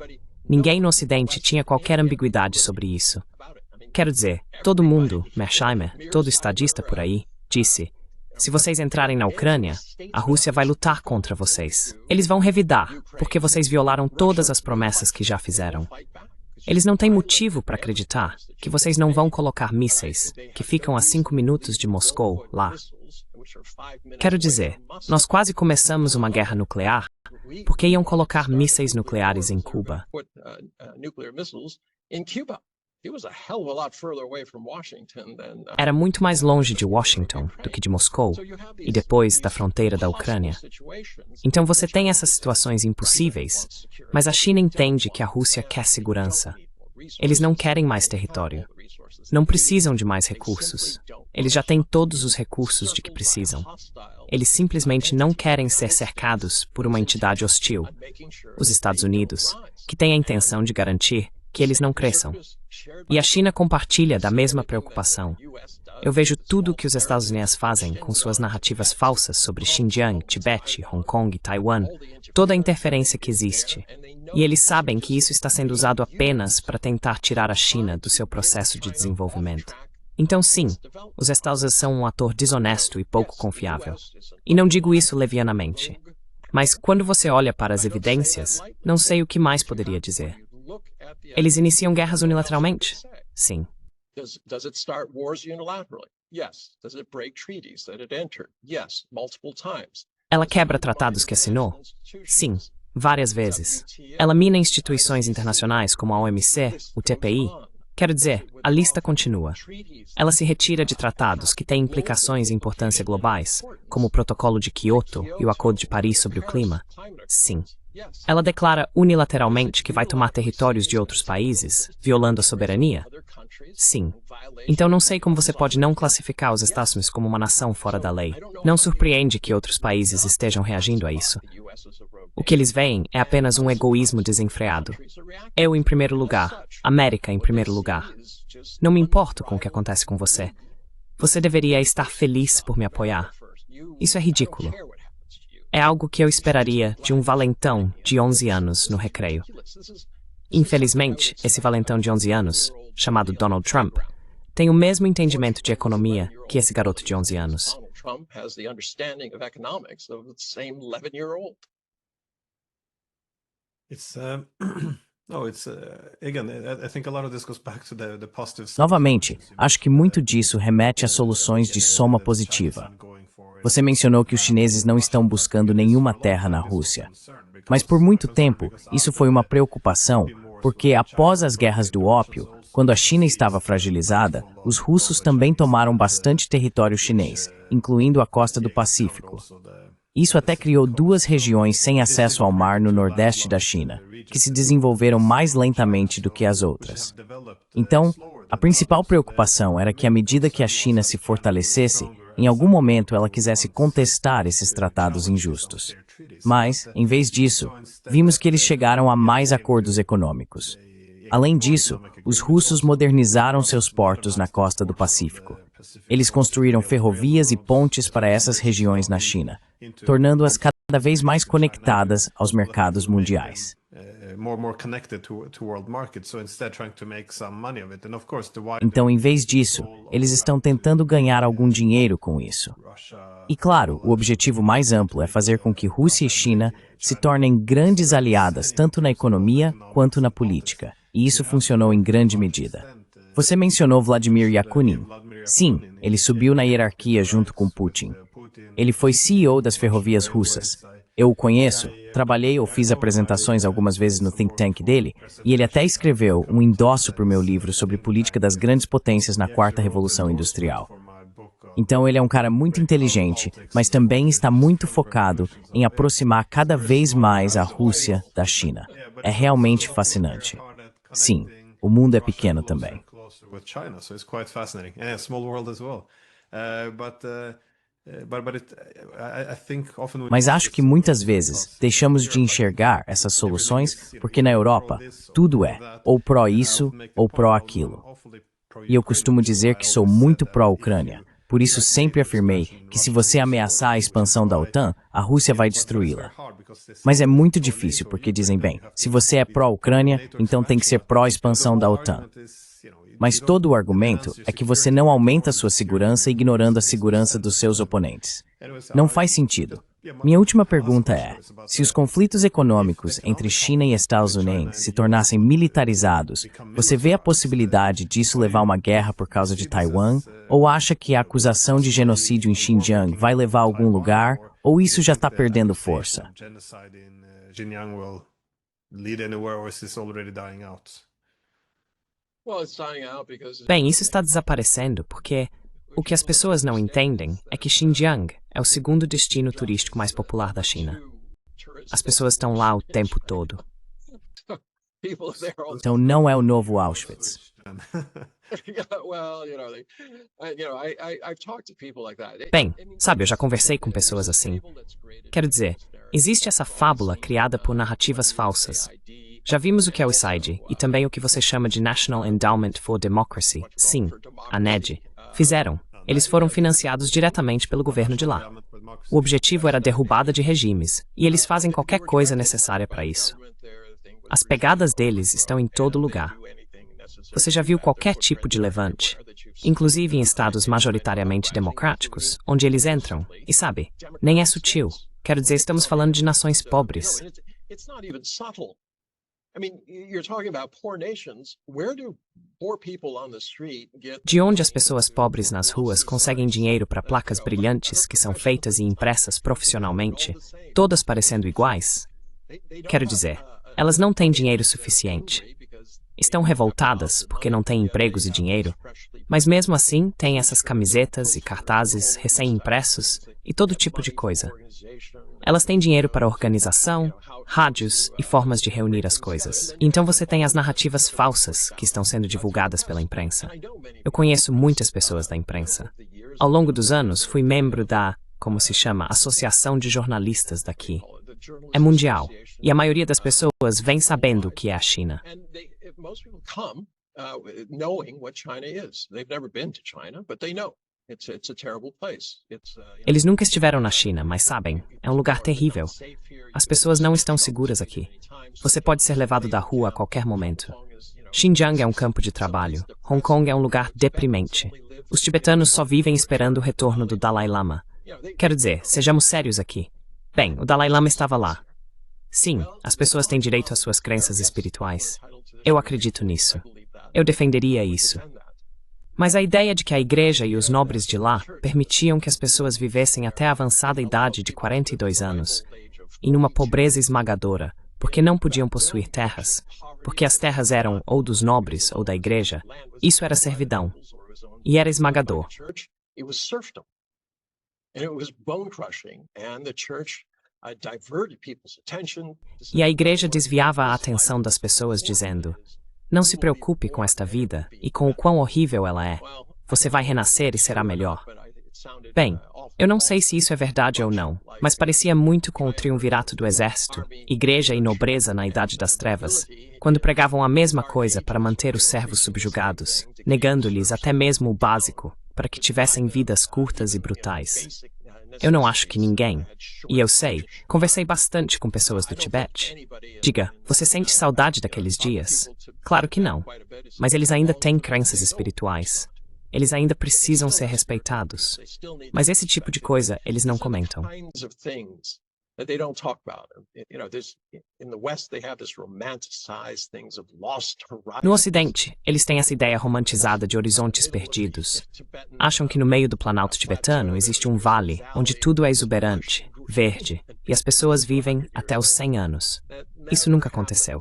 Ninguém no Ocidente tinha qualquer ambiguidade sobre isso. Quero dizer, todo mundo, Mearsheimer, todo estadista por aí, disse: se vocês entrarem na Ucrânia, a Rússia vai lutar contra vocês. Eles vão revidar, porque vocês violaram todas as promessas que já fizeram. Eles não têm motivo para acreditar que vocês não vão colocar mísseis, que ficam a 5 minutos de Moscou, lá. Quero dizer, nós quase começamos uma guerra nuclear porque iam colocar mísseis nucleares em Cuba. Era muito mais longe de Washington do que de Moscou, e depois da fronteira da Ucrânia. Então você tem essas situações impossíveis, mas a China entende que a Rússia quer segurança. Eles não querem mais território. Não precisam de mais recursos. Eles já têm todos os recursos de que precisam. Eles simplesmente não querem ser cercados por uma entidade hostil, os Estados Unidos, que tem a intenção de garantir que eles não cresçam. E a China compartilha da mesma preocupação. Eu vejo tudo o que os Estados Unidos fazem com suas narrativas falsas sobre Xinjiang, Tibete, Hong Kong e Taiwan, toda a interferência que existe. E eles sabem que isso está sendo usado apenas para tentar tirar a China do seu processo de desenvolvimento. Então sim, os Estados Unidos são um ator desonesto e pouco confiável. E não digo isso levianamente. Mas quando você olha para as evidências, não sei o que mais poderia dizer. Eles iniciam guerras unilateralmente? Sim. Does it start wars unilaterally? Yes. Does it break treaties that it entered? Yes, multiple times. Ela quebra tratados que assinou? Sim, várias vezes. Ela mina instituições internacionais como a OMC, o TPI. Quero dizer, a lista continua. Ela se retira de tratados que têm implicações e importância globais, como o Protocolo de Kyoto e o Acordo de Paris sobre o Clima. Sim. Ela declara unilateralmente que vai tomar territórios de outros países, violando a soberania? Sim. Então não sei como você pode não classificar os Estados Unidos como uma nação fora da lei. Não surpreende que outros países estejam reagindo a isso. O que eles veem é apenas um egoísmo desenfreado. Eu em primeiro lugar, América em primeiro lugar. Não me importo com o que acontece com você. Você deveria estar feliz por me apoiar. Isso é ridículo. É algo que eu esperaria de um valentão de 11 anos no recreio. Infelizmente, esse valentão de 11 anos, chamado Donald Trump, tem o mesmo entendimento de economia que esse garoto de 11 anos. Novamente, acho que muito disso remete a soluções de soma positiva. Você mencionou que os chineses não estão buscando nenhuma terra na Rússia. Mas por muito tempo, isso foi uma preocupação, porque após as guerras do ópio, quando a China estava fragilizada, os russos também tomaram bastante território chinês, incluindo a costa do Pacífico. Isso até criou 2 regiões sem acesso ao mar no nordeste da China, que se desenvolveram mais lentamente do que as outras. Então, a principal preocupação era que à medida que a China se fortalecesse, em algum momento ela quisesse contestar esses tratados injustos. Mas, em vez disso, vimos que eles chegaram a mais acordos econômicos. Além disso, os russos modernizaram seus portos na costa do Pacífico. Eles construíram ferrovias e pontes para essas regiões na China, tornando-as cada vez mais conectadas aos mercados mundiais. Então, em vez disso, eles estão tentando ganhar algum dinheiro com isso. E claro, o objetivo mais amplo é fazer com que Rússia e China se tornem grandes aliadas tanto na economia quanto na política. E isso funcionou em grande medida. Você mencionou Vladimir Yakunin. Sim, ele subiu na hierarquia junto com Putin. Ele foi CEO das ferrovias russas. Eu o conheço, trabalhei ou fiz apresentações algumas vezes no think tank dele, e ele até escreveu um endosso para o meu livro sobre política das grandes potências na quarta revolução industrial. Então ele é um cara muito inteligente, mas também está muito focado em aproximar cada vez mais a Rússia da China. É realmente fascinante. Sim, O mundo é pequeno também. With China, so it's quite fascinating. And a small world as well. I think often Mas acho que muitas vezes deixamos de enxergar essas soluções porque na Europa tudo é ou pró isso ou pró aquilo. E eu costumo dizer que sou muito pró-Ucrânia. Por isso sempre afirmei que se você ameaçar a expansão da OTAN, a Rússia vai destruí-la. Mas é muito difícil porque dizem, bem, se você é pró-Ucrânia, então tem que ser pró-expansão da OTAN. Mas todo o argumento é que você não aumenta a sua segurança ignorando a segurança dos seus oponentes. Não faz sentido. Minha última pergunta é, se os conflitos econômicos entre China e Estados Unidos se tornassem militarizados, você vê a possibilidade disso levar a uma guerra por causa de Taiwan? Ou acha que a acusação de genocídio em Xinjiang vai levar a algum lugar? Ou isso já está perdendo força? Bem, isso está desaparecendo porque o que as pessoas não entendem é que Xinjiang é o segundo destino turístico mais popular da China. As pessoas estão lá o tempo todo. Então não é o novo Auschwitz. Bem, sabe, eu já conversei com pessoas assim. Quero dizer, existe essa fábula criada por narrativas falsas. Já vimos o que é o ISID e também o que você chama de National Endowment for Democracy, sim, a NED, fizeram. Eles foram financiados diretamente pelo governo de lá. O objetivo era a derrubada de regimes, e eles fazem qualquer coisa necessária para isso. As pegadas deles estão em todo lugar. Você já viu qualquer tipo de levante, inclusive em estados majoritariamente democráticos, onde eles entram, e sabe, nem é sutil. Quero dizer, estamos falando de nações pobres. De onde as pessoas pobres nas ruas conseguem dinheiro para placas brilhantes que são feitas e impressas profissionalmente, todas parecendo iguais? Quero dizer, elas não têm dinheiro suficiente. Estão revoltadas porque não têm empregos e dinheiro, mas mesmo assim têm essas camisetas e cartazes recém-impressos e todo tipo de coisa. Elas têm dinheiro para organização, rádios e formas de reunir as coisas. Então você tem as narrativas falsas que estão sendo divulgadas pela imprensa. Eu conheço muitas pessoas da imprensa. Ao longo dos anos, fui membro da, como se chama, Associação de Jornalistas daqui. É mundial, e a maioria das pessoas vem sabendo o que é a China. Eles nunca estiveram na China, mas sabem, é um lugar terrível. As pessoas não estão seguras aqui. Você pode ser levado da rua a qualquer momento. Xinjiang é um campo de trabalho. Hong Kong é um lugar deprimente. Os tibetanos só vivem esperando o retorno do Dalai Lama. Quero dizer, sejamos sérios aqui. Bem, o Dalai Lama estava lá. Sim, as pessoas têm direito às suas crenças espirituais. Eu acredito nisso. Eu defenderia isso. Mas a ideia de que a igreja e os nobres de lá permitiam que as pessoas vivessem até a avançada idade de 42 anos, em uma pobreza esmagadora, porque não podiam possuir terras, porque as terras eram ou dos nobres ou da igreja, isso era servidão. E era esmagador. E a igreja desviava a atenção das pessoas dizendo: não se preocupe com esta vida e com o quão horrível ela é. Você vai renascer e será melhor. Bem, eu não sei se isso é verdade ou não, mas parecia muito com o triunvirato do exército, igreja e nobreza na Idade das Trevas, quando pregavam a mesma coisa para manter os servos subjugados, negando-lhes até mesmo o básico, para que tivessem vidas curtas e brutais. Eu não acho que ninguém, e eu sei, conversei bastante com pessoas do Tibete. Diga, você sente saudade daqueles dias? Claro que não, mas eles ainda têm crenças espirituais. Eles ainda precisam ser respeitados. Mas esse tipo de coisa eles não comentam. No Ocidente, eles têm essa ideia romantizada de horizontes perdidos. Acham que no meio do Planalto tibetano existe um vale onde tudo é exuberante, verde, e as pessoas vivem até os 100 anos. Isso nunca aconteceu.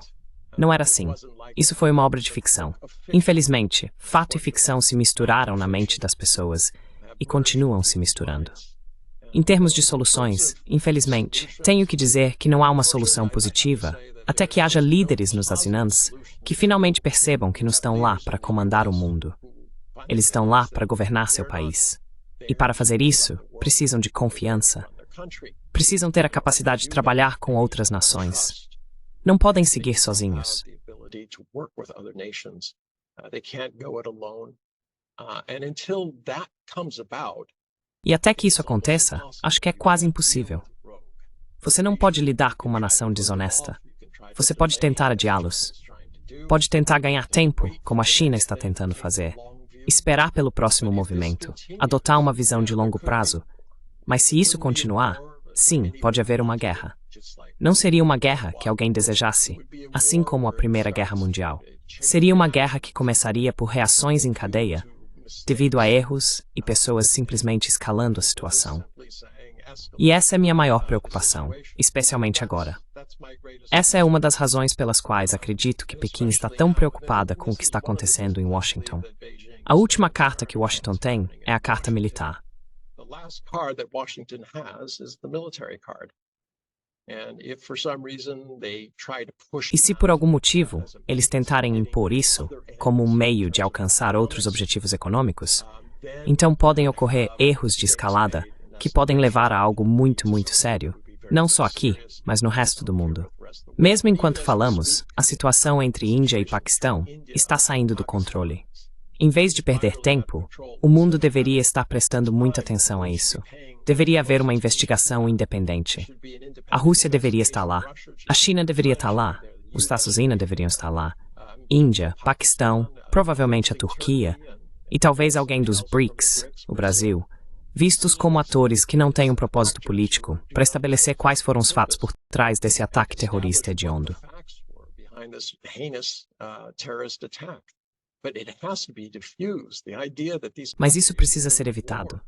Não era assim. Isso foi uma obra de ficção. Infelizmente, fato e ficção se misturaram na mente das pessoas e continuam se misturando. Em termos de soluções, infelizmente, tenho que dizer que não há uma solução positiva até que haja líderes nos ASEANs que finalmente percebam que não estão lá para comandar o mundo. Eles estão lá para governar seu país. E para fazer isso, precisam de confiança. Precisam ter a capacidade de trabalhar com outras nações. Não podem seguir sozinhos. E até que isso aconteça, acho que é quase impossível. Você não pode lidar com uma nação desonesta. Você pode tentar adiá-los. Pode tentar ganhar tempo, como a China está tentando fazer. Esperar pelo próximo movimento. Adotar uma visão de longo prazo. Mas se isso continuar, sim, pode haver uma guerra. Não seria uma guerra que alguém desejasse, assim como a Primeira Guerra Mundial. Seria uma guerra que começaria por reações em cadeia, devido a erros e pessoas simplesmente escalando a situação. E essa é minha maior preocupação, especialmente agora. Essa é uma das razões pelas quais acredito que Pequim está tão preocupada com o que está acontecendo em Washington. A última carta que Washington tem é a carta militar. E se por algum motivo eles tentarem impor isso como um meio de alcançar outros objetivos econômicos, então podem ocorrer erros de escalada que podem levar a algo muito, muito sério, não só aqui, mas no resto do mundo. Mesmo enquanto falamos, a situação entre Índia e Paquistão está saindo do controle. Em vez de perder tempo, o mundo deveria estar prestando muita atenção a isso. Deveria haver uma investigação independente. A Rússia deveria estar lá. A China deveria estar lá. Os Estados Unidos deveriam estar lá. Índia, Paquistão, provavelmente a Turquia, e talvez alguém dos BRICS, o Brasil, vistos como atores que não têm um propósito político, para estabelecer quais foram os fatos por trás desse ataque terrorista hediondo. Mas isso precisa ser evitado.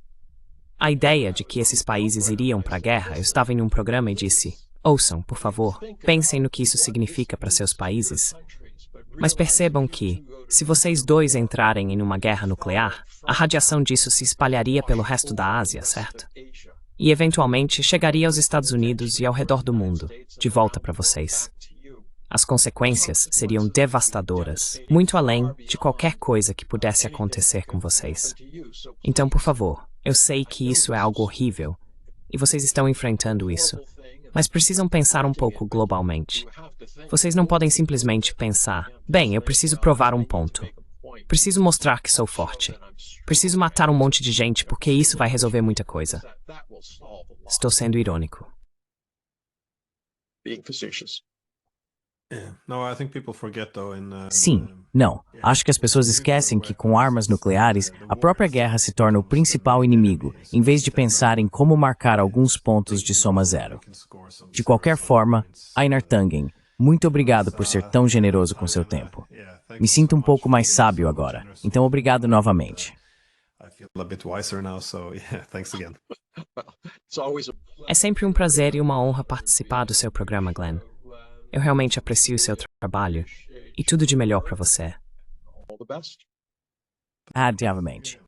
A ideia de que esses países iriam para a guerra, eu estava em um programa e disse, ouçam, por favor, pensem no que isso significa para seus países. Mas percebam que, se vocês dois entrarem em uma guerra nuclear, a radiação disso se espalharia pelo resto da Ásia, certo? E eventualmente chegaria aos Estados Unidos e ao redor do mundo, de volta para vocês. As consequências seriam devastadoras, muito além de qualquer coisa que pudesse acontecer com vocês. Então, por favor, eu sei que isso é algo horrível, e vocês estão enfrentando isso, mas precisam pensar um pouco globalmente. Vocês não podem simplesmente pensar, bem, eu preciso provar um ponto. Preciso mostrar que sou forte. Preciso matar um monte de gente porque isso vai resolver muita coisa. Estou sendo irônico. Sim, não. Acho que as pessoas esquecem que com armas nucleares, a própria guerra se torna o principal inimigo, em vez de pensar em como marcar alguns pontos de soma zero. De qualquer forma, Einar Tangen, muito obrigado por ser tão generoso com seu tempo. Me sinto um pouco mais sábio agora, então obrigado novamente. É sempre um prazer e uma honra participar do seu programa, Glenn. Eu realmente aprecio seu trabalho e tudo de melhor para você. Adiavamente.